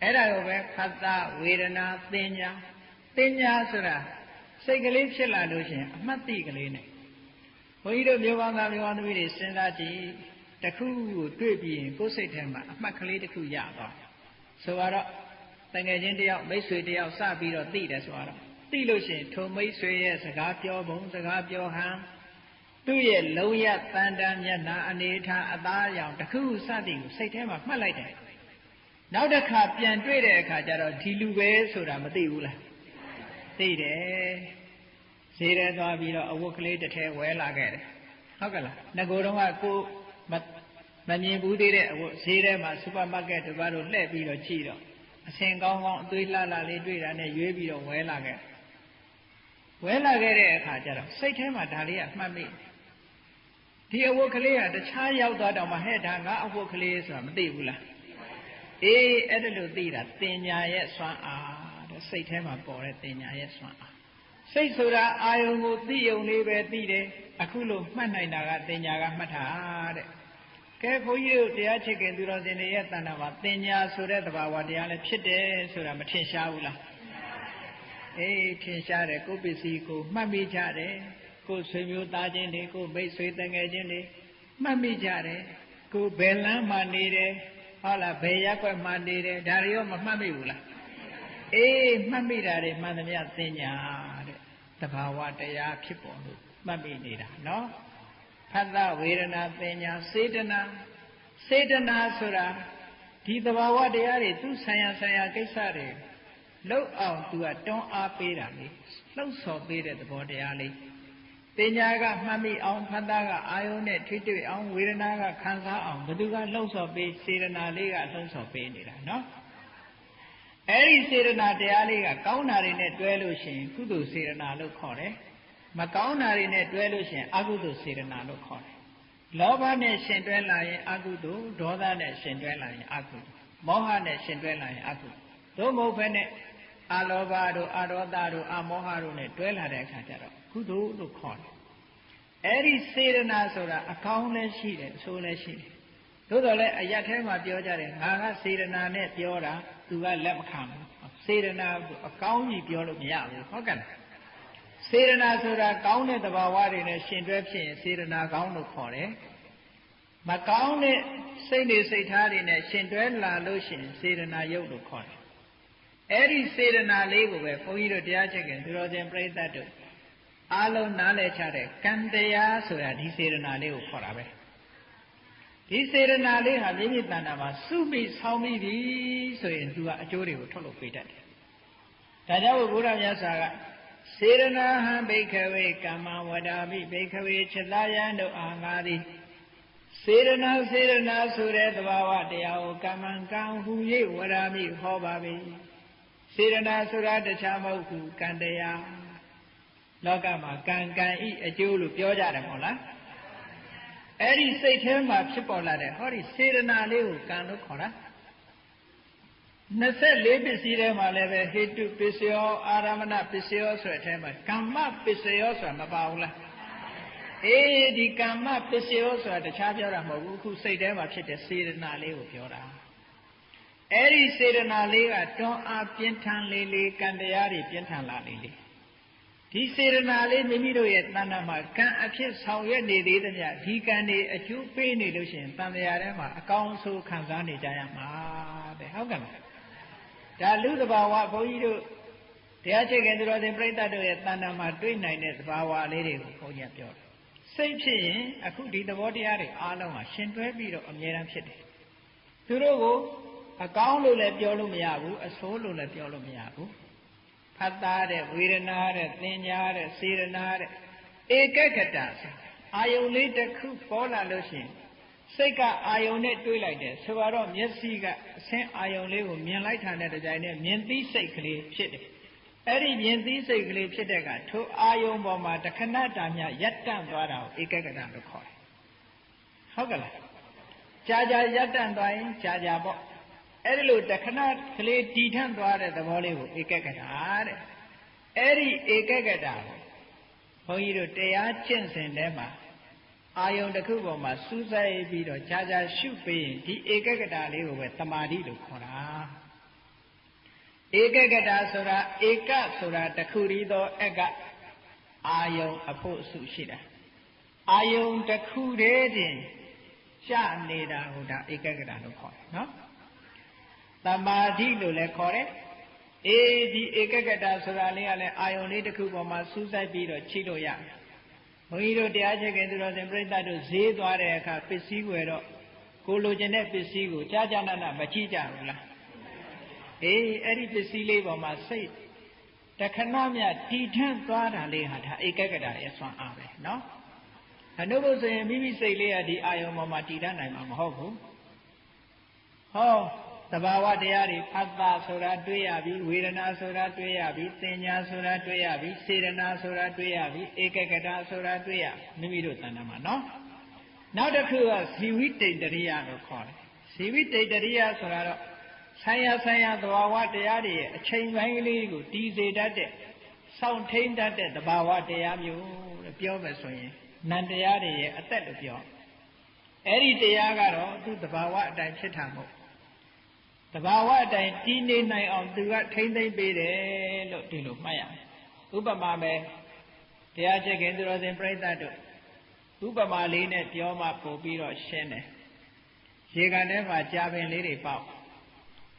အဲ့ဒါကိုပဲဖတ်တာဝေဒနာသင်ညာဆိုတာစိတ်ကလေးဖြစ်လာလို့ရှိရင်အမှတ်တိကလေးနဲ့ဘုန်းကြီးတို့မျိုးကောင်းသားမျိုးကောင်းသမီးတွေစဉ်းစားကြည့်တစ်ခုကိုတွေ့ပြီးရင်ကိုယ်စိတ်ထဲမှာအမှတ်ကလေးတစ်ခုရသွားဆိုတော့တငယ်ချင်းတယောက်မိတ်ဆွေတယောက်စပြီးတော့သိတယ်ဆိုတော့သိလို့ရှိရင်ထိုမိတ်ဆွေရဲ့စကားပြောပုံစကားပြောဟန်သူ့ရဲ့လုံးရတန်တန်မျက်နှာအနေထားအသားအရောင်တစ်ခုစသည်ကိုစိတ်ထဲမှာမှတ်လိုက်တယ်နောက်တစ်ခါပြန်တွေ့တဲ့အခါကျတော့ဒီလူပဲဆိုတာမသိဘူးလားသိတယ်ဈေးထဲသွားပြီးတော့အဝတ်ကလေးတစ်ထည်ဝယ်လာခဲ့တယ်ဟုတ်ကဲ့လားငကိုယ်တော့ကကိုမမြင်ဘူးသေးတဲ့အဝတ်ဈေးထဲမှာစူပါမားကတ်တို့ဘာလို့လှည့်ပြီးတော့ကြည့်တော့အစင်ကောင်းကောင်းအသွေးလှလှလေးတွေ့တာနဲ့ရွေးပြီးတော့ဝယ်လာခဲ့တဲ့အခါကျတော့စိတ်ထဲမှာဒါလေးကမှတ်မိဒီအဝတ်ကလေးကတခြားရောက်သွားတော့မှဟဲ့ဒါငါအဝတ်ကလေးဆိုတာမသိဘူးလားအေးအဲ့ဒါလို့သိတာတင်ညာရဲ့စွမ်းအားတဲ့စိတ်ထဲမှာပေါ်တဲ့တင်ညာရဲ့စွမ်းအားစိတ်ဆိုတာအာယုံကိုသိုံလေးပဲသိတယ်အခုလို့မှတ်နိုင်တာကတင်ညာကမှတ်တာတဲ့ကဲဘုန်းကြီးတို့တရားချစ်ခင်သူတော်စင်တွေရဲ့တဏ္ဍာမှာတင်ညာဆိုတဲ့သဘာဝတရားလည်းဖြစ်တယ်ဆိုတာမထင်ရှားဘူးလားအေးထင်ရှားတယ်ကိုယ်ပစ္စည်းကိုမှတ်မိကြတယ်ကိုယ်ဆွေမျိုးသားချင်းတွေကိုမိတ်ဆွေတငယ်ချင်းတွေမှတ်မိကြတယ်ကိုယ်ဘယ်လမ်းမှာနေတယ်ဟုတ်လားဘယ်ရပ်ကွက်မှာနေတယ်ဒါတွေရောမမှတ်မိဘူးလားအေးမှတ်မိတာတွေမှန်သမျှတင်ညာတဲ့သဘာဝတရားဖြစ်ပေါ်လို့မှတ်မိနေတာနော်ဖတ်တာဝေဒနာတင်ညာစေတနာဆိုတာဒီသဘာဝတရားတွေသူဆိုင်ရာကိစ္စတွေလောက်အောင်သူကတွန်းအားပေးတာလေလှုပ်ဆော်ပေးတဲ့သဘောတရားလေးတင်ညာကမှတ်မိအောင်ဖတ်တာကအာယုံနဲ့ထိတွေ့အောင်ဝေဒနာကခံစားအောင်ဘယ်သူကလှုပ်ဆော်ပေးစေတနာလေးကလှုပ်ဆော်ပေးနေတာနော် အဲ့ဒီစေတနာတရားလေးကကောင်းတာတွေနဲ့တွဲလို့ရှိရင်ကုသိုလ်စေတနာလို့ခေါ်တယ်မကောင်းတာတွေနဲ့တွဲလို့ရှိရင်အကုသိုလ်စေတနာလို့ခေါ်တယ်လောဘနဲ့ရှင်တွဲလာရင်အကုသိုလ်ဒေါသနဲ့ရှင်တွဲလာရင်အကုသိုလ်မောဟနဲ့ရှင်တွဲလာရင်အကုသိုလ်သို့မဟုတ်ဘဲနဲ့အလောဘတို့အဒေါသတို့အမောဟတို့နဲ့တွဲလာတဲ့အခါကျတော့ကုသိုလ်လို့ခေါ်တယ်အဲ့ဒီစေတနာဆိုတာအကောင်းလည်းရှိတယ်အဆိုးလည်းရှိတယ်သို့တော်လည်းအရတ်ထဲမှာပြောကြတယ်ငါကစေတနာနဲ့ပြောတာသူကလက်မခံဘူးစေတနာကိုအကောင်းကြီးပြောလို့မရဘူးဟုတ်ကဲ့လားစေတနာဆိုတာကောင်းတဲ့သဘာဝတွေနဲ့ရှင်တွဲဖြစ်ရင်စေတနာကောင်းလို့ခေါ်တယ်မကောင်းတဲ့စိတ်တွေစိတ်ထားတွေနဲ့ရှင်တွဲလာလို့ရှိရင်စေတနာယုတ်လို့ခေါ်တယ်အဲ့ဒီစေတနာလေးကိုပဲဘုန်းကြီးတို့တရားချက်ခင်သူတော်စင်ပြိဿတ်တို့အားလုံးနားလည်ချတဲ့ကံတရားဆိုတာဒီစေတနာလေးကိုခေါ်တာပဲဒီစေတနာလေးဟာမိမိတဏ္ဍာမှာစုပြီးဆောင်းပြီးပြီဆိုရင်သူကအကျိုးတွေကိုထုတ်လုပ်ပေးတတ်တယ်ဒါကြောင့်ဘုရားမြတ်စွာကစေရနာဟံဘိခဝေကမ္မဝဒာမိဘိခဝေจิตာယံတို့အားငါသည်စေရနာဆိုတဲ့သဘာဝတရားကိုကမ္မံကံဟူ၍ဝဒာမိဟောပါပြီစေရနာဆိုတာတခြားမဟုတ်ဘူးကံတရားလောကမှာကံဤအကျိုးလို့ပြောကြတယ်မဟုတ်လားအဲ့ဒီစိတ်ထဲမှာဖြစ်ပေါ်လာတဲ့ဟောဒီစေရနာလေးကိုကံလို့ခေါ်တာ24ပစ္စည်းထဲမှာလည်းပဲဟေတုပစ္စယောအာရမဏပစ္စယောဆိုတဲ့အထဲမှာကမ္မပစ္စယောဆိုတာမပါဘူးလားအေးဒီကမ္မပစ္စယောဆိုတာတခြားပြောတာမဟုတ်ဘူးအခုစိတ်ထဲမှာဖြစ်တဲ့စေတနာလေးကိုပြောတာအဲ့ဒီစေတနာလေးကတွန်းအားပြင်းထန်လေးကံတရားတွေပြင်းထန်လာလေးဒီစေတနာလေးမိမိတို့ရဲ့တဏ္ဍာမှာကံအဖြစ်ဆောင်ရွက်နေသေးသမျှဒီကံတွေအကျိုးပေးနေလို့ရှိရင်တန်တရားထဲမှာအကောင်းဆုံးခံစားနေကြရမှာတဲ့ဟုတ်ကဲ့လားဒါလူသဘာဝဘုန်းကြီးတို့တရားချက်ခင်သူတော်စင်ပြိဿတ်တို့ရဲ့တဏ္ဍာမှာတွေ့နိုင်တဲ့သဘာဝလေးတွေကိုဘုန်းကြီးပြောတယ်စိတ်ဖြစ်ရင်အခုဒီသဘောတရားတွေအားလုံးဟာရှင်တွဲပြီးတော့အမြဲတမ်းဖြစ်တယ်သူတို့ကိုအကောင်းလို့လည်းပြောလို့မရဘူးအဆိုးလို့လည်းပြောလို့မရဘူးဖတ်သားတဲ့ဝေဒနာတဲ့သင်ညာတဲ့စေရနာတဲ့ဧကဂတအာယုန်လေးတစ်ခုပေါ်လာလို့ရှိရင်စိတ်ကအာယုန်နဲ့တွေးလိုက်တယ်ဆိုတော့မျက်စိကအဆင်းအာယုန်လေးကိုမြင်လိုက်တာနဲ့တကြိုင်နဲ့မြင်သိစိတ်ကလေးဖြစ်တယ်အဲ့ဒီမြင်သိစိတ်ကလေးဖြစ်တဲ့ကထိုအာယုန်ပေါ်မှာတခဏတာမြရပ်တန့်သွားတာကိုဧကဂတလို့ခေါ်တယ်ဟုတ်ကဲ့လားကြာရပ်တန့်သွားရင်ကြာပေါ့အဲ့ဒီလိုတခဏကလေးတည်ထန့်သွားတဲ့သဘောလေးကိုဧကဂတတဲ့အဲ့ဒီဧကဂတကိုဘုန်းကြီးတို့တရားကျင့်စဉ်ထဲမှာအာယုန်တစ်ခုပေါ်မှာစူးစိုက်ပြီးတော့ကြာရှုပေးရင်ဒီဧကဂတလေးကိုပဲတမာတိလို့ခေါ်တာဧကဂတဆိုတာဧကဆိုတာတစ်ခုတည်းသောအကအာယုန်အဖို့အစုရှိတာအာယုန်တစ်ခုတည်းတင်ရှနေတာဟိုဒါဧကဂတလို့ခေါ်တယ်နော်တမာတိလို့လည်းခေါ်တယ်အေးဒီဧကဂတဆိုတာလေးကလည်းအာယုန်လေးတစ်ခုပေါ်မှာစူးစိုက်ပြီးတော့ချိလို့ရတယ်ဘုန်းကြီးတို့တရားချက်ခင်သူတော်စင်ပြိဿတ်တို့ဈေးသွားတဲ့အခါပစ္စည်းဝယ်တော့ကိုလိုချင်တဲ့ပစ္စည်းကိုကြာနာမကြည့်ကြဘူးလားအေးအဲ့ဒီပစ္စည်းလေးပေါ်မှာစိတ်တခဏမြတည်ထန့်သွားတာလေးဟာဒါဧကဂတရဲ့ဆွမ်းအားပဲနော်အနုဘုဆိုရင်မိမိစိတ်လေးကဒီအာယုန်ပေါ်မှာတည်ထန့်နိုင်မှာမဟုတ်ဘူးဟောသဘာဝတရားတွေဖတ်တာဆိုတာတွေ့ရပြီဝေဒနာဆိုတာတွေ့ရပြီသင်ညာဆိုတာတွေ့ရပြီစေရနာဆိုတာတွေ့ရပြီဧကဂတဆိုတာတွေ့ရမိမိတို့တဏ္ဍာမှာနော်နောက်တစ်ခုကဇီဝိတ္တိတရိယလို့ခေါ်တယ်ဇီဝိတ္တိတရိယဆိုတာတော့ဆိုင်ရာသဘာဝတရားတွေရဲ့အချိန်ပိုင်းလေးကိုတည်စေတတ်တဲ့စောင့်ထိန်တတ်တဲ့သဘာဝတရားမျိုးလို့ပြောမယ်ဆိုရင်နံတရားတွေရဲ့အသက်လို့ပြောအဲ့ဒီတရားကတော့သူ့သဘာဝအတိုင်းဖြစ်တာမဟုတ်သဘာဝအတိုင်းတည်နေနိုင်အောင်သူကထိမ့်သိမ့်ပေးတယ်လို့ဒီလိုမှတ်ရမယ်ဥပမာပဲတရားချက်ခင်သူတော်စင်ပြိဿတ်တို့ဥပမာလေးနဲ့ပြောမှပို့ပြီးတော့ရှင်းတယ်ရေကန်ထဲမှာကြာပင်လေးတွေပေါက်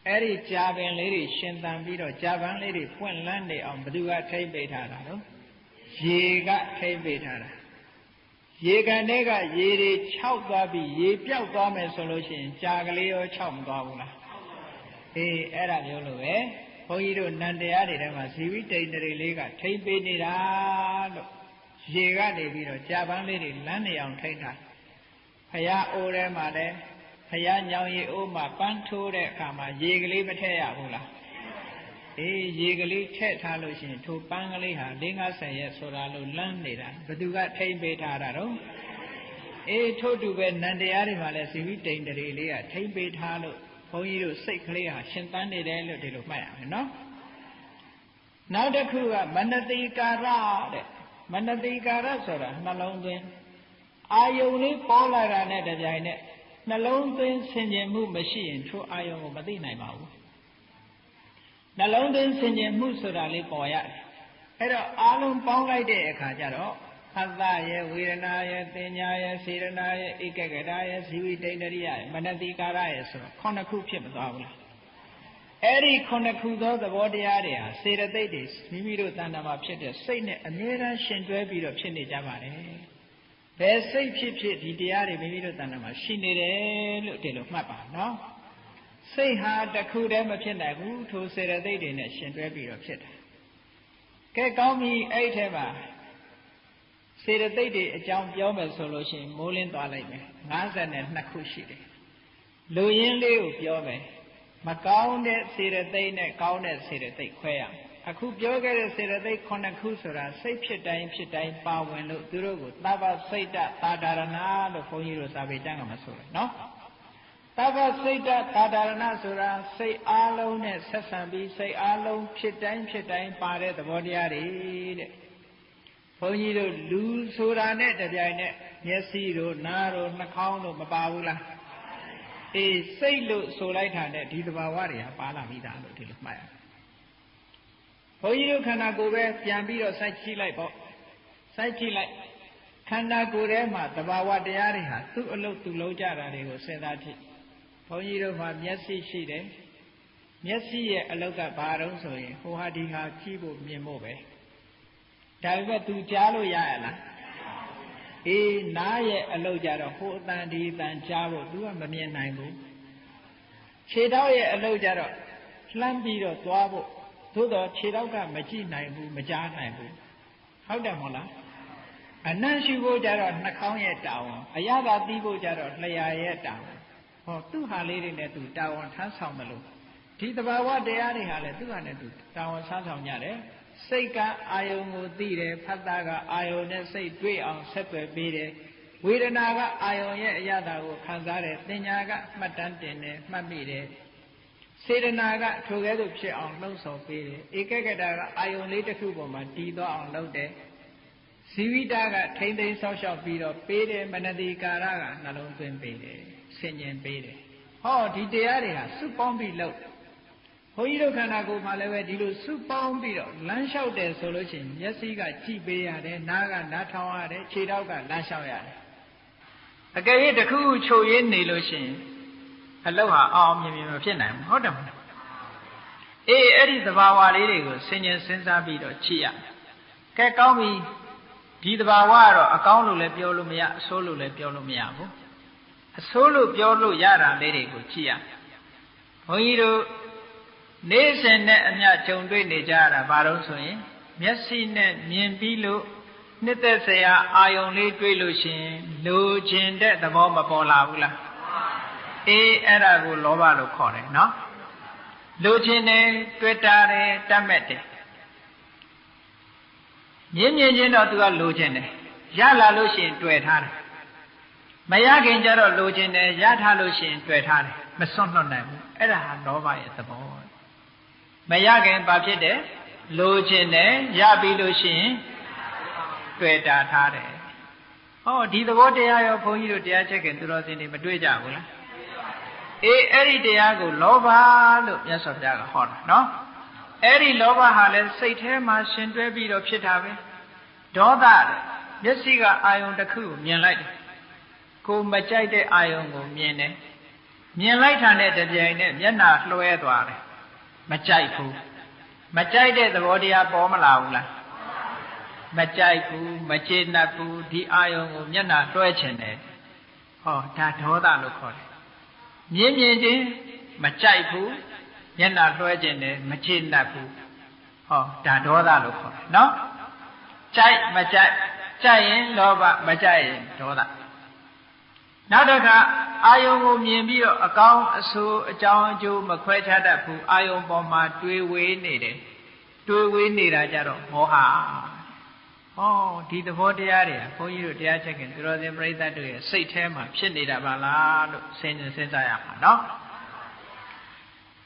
အဲ့ဒီကြာပင်လေးတွေရှင်သန်ပြီးတော့ကြာပန်းလေးတွေပွင့်လန်းနေအောင်ဘယ်သူကထိမ့်ပေးထားတာတော့ရေကထိမ့်ပေးထားတာရေကန်ထဲကရေတွေခြောက်သွားပြီးရေပြောက်သွားမယ်ဆိုလို့ရှိရင်ကြာကလေးရောခြောက်မသွားဘူးလားအေးအဲ့ဒါမျိုးလို့ပဲဘုန်းကြီးတို့နန္တရားတွေထဲမှာဇီဝိတ္တိတရိလေးကထိမ့်ပေးနေတာလို့ရေကနေပြီးတော့ကြာပန်းလေးတွေလမ်းနေအောင်ထိမ့်တာဖရာအိုးထဲမှာလည်းဖရာညောင်ရီအိုးမှာပန်းထိုးတဲ့အခါမှာရေကလေးမထည့်ရဘူးလား ရေကလေးထည့်ထားလို့ရှိရင်ထိုပန်းကလေးဟာ50ရက်ဆိုတာလို့လမ်းနေတာဘသူကထိမ့်ပေးထားတာတော့ထို့တူပဲနန္တရားတွေမှာလည်းဇီဝိတ္တိန်တရေလေးကထိမ့်ပေးထားလို့ဘုန်းကြီးတို့စိတ်ကလေးဟာရှင်သန်နေတယ်လို့ဒီလိုမှတ်ရမယ်နော်နောက်တစ်ခုကမနတိကာရတဲ့မနတိကာရဆိုတာနှလုံးသွင်းအာယုန်လေးပေါ်လာတာနဲ့တပြိုင်နက်နှလုံးသွင်းဆင်ခြင်မှုမရှိရင်ထိုအာယုန်ကိုမသိနိုင်ပါဘူးနှလုံးသွင်းဆင်ခြင်မှုဆိုတာလေးပေါ်ရတယ်အဲ့တော့အာလုံးပေါင်းလိုက်တဲ့အခါကျတော့ဟတ္တရဲ့ဝေဒနာရဲ့သင်ညာရဲ့စေရနာရဲ့ဧကဂရရဲ့ဇီဝိတ္တိန်တရိယရဲ့မနတိကာရရဲ့ဆိုတော့ခုနှစ်ခုဖြစ်မသွားဘူးလားအဲ့ဒီခုနှစ်ခုသောသဘောတရားတွေဟာစေတသိက်တွေမိမိတို့တဏ္ဍာမှာဖြစ်တဲ့စိတ်နဲ့အမြဲတမ်းရှင်တွဲပြီးတော့ဖြစ်နေကြပါတယ်ဘယ်စိတ်ဖြစ်ဖြစ်ဒီတရားတွေမိမိတို့တဏ္ဍာမှာရှိနေတယ်လို့ဒီလိုမှတ်ပါနော်စိတ်ဟာတစ်ခုတည်းမဖြစ်နိုင်ဘူးထိုစေတသိက်တွေနဲ့ရှင်တွဲပြီးတော့ဖြစ်တာကဲကောင်းပြီအဲ့ထဲမှာစေတသိက်တွေအကြောင်းပြောမယ်ဆိုလို့ရှိရင်မိုးလင်းသွားလိုက်မယ်52ခုရှိတယ်လူရင်းလေးကိုပြောမယ်မကောင်းတဲ့စေတသိက်နဲ့ကောင်းတဲ့စေတသိက်ခွဲရမယ်အခုပြောခဲ့တဲ့စေတသိက်9ခုဆိုတာစိတ်ဖြစ်တိုင်းဖြစ်တိုင်းပါဝင်လို့သူတို့ကိုသဗ္ဗစိတ်တသာဒရဏလို့ဘုန်းကြီးတို့စာပေကျမ်းကမှာဆိုတယ်နော်သဗ္ဗစိတ်တသာဒရဏဆိုတာစိတ်အားလုံးနဲ့ဆက်ဆံပြီးစိတ်အားလုံးဖြစ်တိုင်းဖြစ်တိုင်းပါတဲ့သဘောတရားတွေတဲ့ဘုန်းကြီးတို့လူဆိုတာနဲ့တပြိုင်နက်မျက်စိတို့နားတို့နှာခေါင်းတို့မပါဘူးလားစိတ်လို့ဆိုလိုက်တာနဲ့ဒီသဘာဝတွေဟာပါလာပြီးသားလို့ဒီလိုမှတ်ရဘုန်းကြီးတို့ခန္ဓာကိုယ်ပဲပြန်ပြီးတော့စိုက်ကြည့်လိုက်ပေါ့စိုက်ကြည့်လိုက်ခန္ဓာကိုယ်ထဲမှာသဘာဝတရားတွေဟာသူ့အလုပ်သူလုပ်ကြတာတွေကိုစဉ်းစားကြည့်ဘုန်းကြီးတို့မှာမျက်စိရှိတယ်မျက်စိရဲ့အလုပ်ကဘာတုံးဆိုရင်ဟိုဟာဒီဟာကြည့်ဖို့မြင်ဖို့ပဲဒါပေမဲ့ तू ကြားလို့ရရလားနားရဲ့အလုပ်ကြတော့ဟိုအတန်ဒီအတန်ကြားဖို့ तू ကမမြင်နိုင်ဘူးခြေထောက်ရဲ့အလုပ်ကြတော့လှမ်းပြီးတော့သွားဖို့သို့တော့ခြေထောက်ကမကြည့်နိုင်ဘူးမကြားနိုင်ဘူးဟုတ်တယ်မဟုတ်လားအနံ့ရှုဖို့ကြတော့နှာခေါင်းရဲ့တာဝန်အရသာတီးဖို့ကြတော့လျှာရဲ့တာဝန်ဟောသူ့ဟာလေးတွေနဲ့ तू တာဝန်ထမ်းဆောင်တယ်လို့ဒီသဘာဝတရားတွေဟာလည်းသူ့ဟာနဲ့ तू တာဝန်ထမ်းဆောင်ကြတယ်စိတ်ကအာယုံကိုသိတယ်ဖတ်တာကအာယုံနဲ့စိတ်တွေ့အောင်ဆက်သွယ်ပေးတယ်ဝေဒနာကအာယုံရဲ့အရသာကိုခံစားတယ်သင်ညာကမှတ်တမ်းတင်တယ်မှတ်မိတယ်စေတနာကထိုကဲ့သို့ဖြစ်အောင်လှုံ့ဆော်ပေးတယ်ဧကဂတကအာယုံလေးတစ်ခုပေါ်မှာတည်သွားအောင်လုပ်တယ်ဇီဝိတကထိမ့်သိမ်းဆောက်ရှောက်ပြီးတော့ပေးတယ်မနတိကာရကနှလုံးသွင်းပေးတယ်ဆင်ញင်ပေးတယ်ဟောဒီတရားတွေဟာစုပေါင်းပြီးလုပ်ဘုန်းကြီးတို့ခန္ဓာကိုယ်မှာလည်းပဲဒီလိုစုပေါင်းပြီးတော့လမ်းလျှောက်တယ်ဆိုလို့ရှိရင်မျက်စိကကြည့်ပေးရတယ်နားကနားထောင်ရတယ်ခြေထောက်ကလမ်းလျှောက်ရတယ်အကယ်၍တစ်ခုချိုရင်းနေလို့ရှိရင်အလုပ်ဟာအောင်မြင်မြင်မဖြစ်နိုင်ဘူးဟုတ်တယ်မဟုတ်အဲ့ဒီသဘာဝလေးတွေကိုဆင်ញင်စဉ်းစားပြီးတော့ကြည့်ရကဲကောင်းပြီဒီသဘာဝကတော့အကောင်းလို့လည်းပြောလို့မရအဆိုးလို့လည်းပြောလို့မရဘူးအဆိုးလို့ပြောလို့ရတာလေးတွေကိုကြည့်ရဘုန်းကြီးတို့နေ့စဉ်နဲ့အမျှကြုံတွေ့နေကြရတာဘာလို့ဆိုရင်မျက်စိနဲ့မြင်ပြီးလို့နှစ်သက်စရာအာယုံလေးတွေ့လို့ရှိရင်လိုချင်တဲ့သဘောမပေါ်လာဘူးလားအဲ့ဒါကိုလောဘလို့ခေါ်တယ်နော်လိုချင်တယ်တွေ့တာတယ်တတ်မဲ့တယ်မြင်ချင်းတော့သူကလိုချင်တယ်ရလာလို့ရှိရင်တွေ့ထားတယ်မရခင်ကျတော့လိုချင်တယ်ရထားလို့ရှိရင်တွေ့ထားတယ်မစွန့်လွတ်နိုင်ဘူးအဲ့ဒါဟာလောဘရဲ့သဘောမရခင်ဘာဖြစ်တယ်လိုချင်တယ်ရပြီးလို့ရှိရင်တွေ့တာထားတယ်ဟောဒီသဘောတရားရောဘုန်းကြီးတို့တရားချက်ခင်သူတော်စင်တွေမတွေ့ကြဘူးလားအဲ့ဒီတရားကိုလောဘလို့မြတ်စွာဘုရားကဟောတာနော်အဲ့ဒီလောဘဟာလည်းစိတ်ထဲမှာရှင်တွဲပြီးတော့ဖြစ်တာပဲဒေါသမျက်စိကအာယုံတစ်ခုကိုမြင်လိုက်တယ်ကိုမကြိုက်တဲ့အာယုံကိုမြင်တယ်မြင်လိုက်တာနဲ့တပြိုင်နက်မျက်နှာလွှဲသွားတယ်မကြိုက်ဘူးမကြိုက်တဲ့သဘောတရားပေါ်မလာဘူးလားမကြိုက်ဘူးမကျေနပ်ဘူးဒီအာယုံကိုမျက်နှာလွှဲချင်တယ်ဟောဒါဒေါသလို့ခေါ်တယ်မြင်ချင်းမကြိုက်ဘူးမျက်နှာလွှဲချင်တယ်မကျေနပ်ဘူးဟောဒါဒေါသလို့ခေါ်တယ်နော်ကြိုက်မကြိုက်ကြိုက်ရင်လောဘမကြိုက်ရင်ဒေါသ နောက်တစ်ခါအာယုံကိုမြင်ပြီးတော့အကောင်းအဆိုးအကြောင်းအကျိုးမခွဲခြားတတ်ဘူးအာယုံပေါ်မှာတွေးဝေးနေတယ်တွေးဝေးနေတာကြတော့မောဟဟောဒီသဘောတရားတွေဘုန်းကြီးတို့တရားချက်ခင်သူတော်စင်ပြိဿတ်တို့ရဲ့စိတ်ထဲမှာဖြစ်နေတာပါလားလို့စဉ်းစားရမှာနော်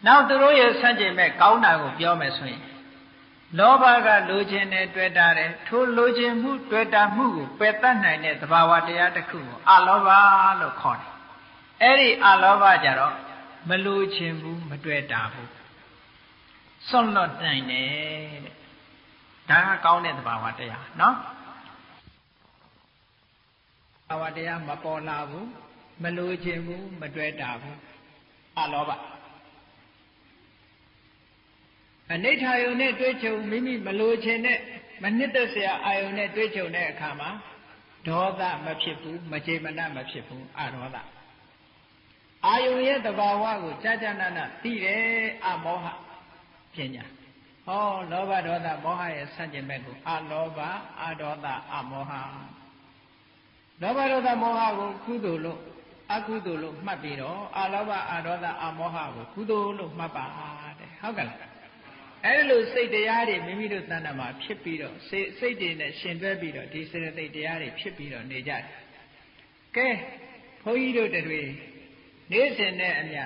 နောက်သူတို့ရဲ့ဆန့်ကျင်မဲ့ကောင်းတာကိုပြောမယ်ဆိုရင်လောဘကလိုချင်တယ်တွေ့တာတယ်ထိုလိုချင်မှုတွေ့တာမှုကိုပယ်တတ်နိုင်တဲ့သဘာဝတရားတစ်ခုကိုအလောဘလို့ခေါ်တယ်အဲ့ဒီအလောဘကြတော့မလိုချင်ဘူးမတွေ့တာဘူးစွန့်လွတ်နိုင်တယ်တဲ့ဒါကကောင်းတဲ့သဘာဝတရားနော်သဘာဝတရားမပေါ်လာဘူးမလိုချင်ဘူးမတွေ့တာဘူးအလောဘအနိဋ္ဌာယုံနဲ့တွေ့ကြုံမိမိမလိုချင်တဲ့မနှစ်သက်စရာအာယုံနဲ့တွေ့ကြုံတဲ့အခါမှာဒေါသမဖြစ်ဘူးမကြေမနမဖြစ်ဘူးအဒေါသအာယုံရဲ့သဘာဝကိုကြာကြာနာနာသိတယ်အမောဟပညာဟောလောဘဒေါသမောဟရဲ့ဆန့်ကျင်ဘက်ကိုအလောဘအဒေါသအမောဟလောဘဒေါသမောဟကိုကုသိုလ်လို့အကုသိုလ်လို့မှတ်ပြီးတော့အလောဘအဒေါသအမောဟကိုကုသိုလ်လို့မှတ်ပါတဲ့ဟုတ်ကဲ့လားအဲ့လိုစိတ်တရားတွေမိမိတို့တဏ္ဍာမှာဖြစ်ပြီးတော့စိတ်တွေနဲ့ရှင်တွဲပြီးတော့ဒီစေတသိက်တရားတွေဖြစ်ပြီးတော့နေကြတယ်ကဲဘုန်းကြီးတို့တွေနေ့စဉ်နဲ့အမျှ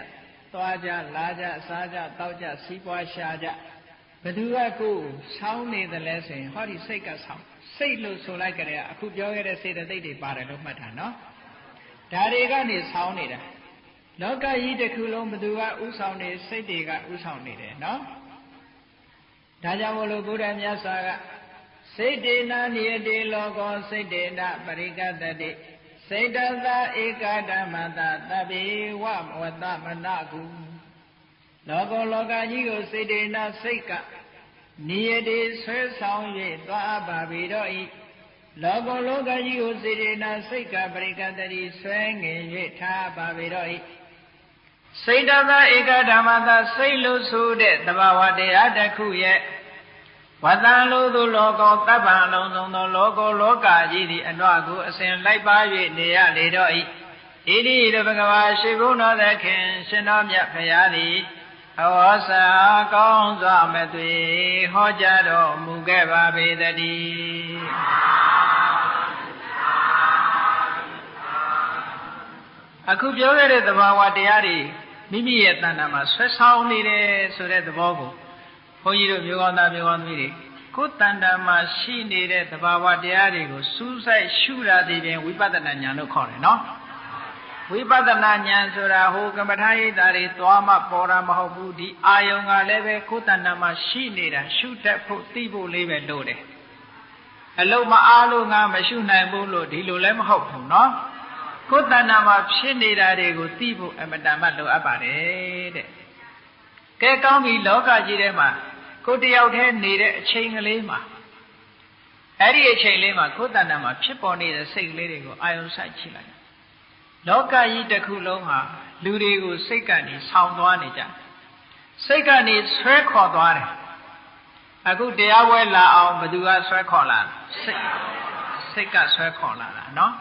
သွားကြလာကြစားကြတောက်ကြစီးပွားရှာကြဘသူကကိုယ်ဆောင်းနေတယ်လဲဆိုရင်ဟောဒီစိတ်ကဆောင်းစိတ်လို့ဆိုလိုက်ကြတဲ့အခုပြောခဲ့တဲ့စေတသိက်တွေပါတယ်လို့မှတ်တာနော်ဒါတွေကနေဆောင်းနေတာလောကကြီးတစ်ခုလုံးဘသူကဥဆောင်နေစိတ်တွေကဥဆောင်နေတယ်နော်ဒါကြောင့်မို့လို့ဘုရားမြတ်စွာကစိတ်တေနာနိယတိလောကောစိတ်တေနပရိကတတိစိတ်တသဧကဓမ္မတသဗ္ဗေဝဝတ္တမနကုလောကောလောကကြီးကိုစိတ်တေနာစိတ်ကနိယတိဆွဲဆောင်၍သွားပါပြီတော့ဤလောကောလောကကြီးကိုစိတ်တေနာစိတ်ကပရိကတတိဆွဲငင်၍ထားပါပြီတော့ဤစိတ်တသဧကဓမ္မတစိတ်လို့ဆိုတဲ့သဘာဝတရားတစ်ခုရဲ့ဝတ္တံလို့သူလောကောတပ္ပံလုံးစုံသောလောကောလောကကြီးသည်အနှောကိုအစဉ်လိုက်ပါ၍နေရလေတော့ဤဣတိရဘဂဝါရှိဘုန်းတော်သခင်ရှင်တော်မြတ်ဖရာသည်အဝေါစာကောင်းစွာမသွေဟောကြားတော်မူခဲ့ပါပေတည်းအခုပြောခဲ့တဲ့သဘာဝတရားတွေမိမိရဲ့တဏ္ဍာမှာဆွဲဆောင်နေတယ်ဆိုတဲ့သဘောကိုဘုန်းကြီးတို့မျိုးကောင်းသားမျိုးကောင်းသမီးတွေကိုယ်တဏ္ဍာမှာရှိနေတဲ့သဘာဝတရားတွေကိုစူးစိုက်ရှုရသည်ဖြင့်ဝိပဿနာဉာဏ်လို့ခေါ်တယ်နော်ဝိပဿနာဉာဏ်ဆိုတာဟိုကမ္မထာရိပ်တာတွေသွားမှပေါ်တာမဟုတ်ဘူးဒီအာယုံကလည်းပဲကိုယ်တဏ္ဍာမှာရှိနေတာရှုတတ်ဖို့သိဖို့လေးပဲလို့တယ်အလုံးမအားလို့ငါမရှုနိုင်ဘူးလို့ဒီလိုလည်းမဟုတ်ဘူးနော်ကိုယ်တဏ္ဍာမှာဖြစ်နေတာတွေကိုသိဖို့အမတန်မှလိုအပ်ပါတယ်တဲ့ကဲကောင်းပြီလောကကြီးထဲမှာကိုယ်တယောက်တည်းနေတဲ့အချိန်ကလေးမှာအဲ့ဒီအချိန်လေးမှာကိုယ်တဏ္ဍာမှာဖြစ်ပေါ်နေတဲ့စိတ်ကလေးတွေကိုအာယုံစိုက်ကြည့်လိုက်လောကကြီးတစ်ခုလုံးဟာလူတွေကိုစိတ်ကနေဆောင်းသွားနေကြစိတ်ကနေဆွဲခေါ်သွားတယ်အခုတရားပွဲလာအောင်ဘယ်သူကဆွဲခေါ်လာစိတ်ကဆွဲခေါ်လာတာနော်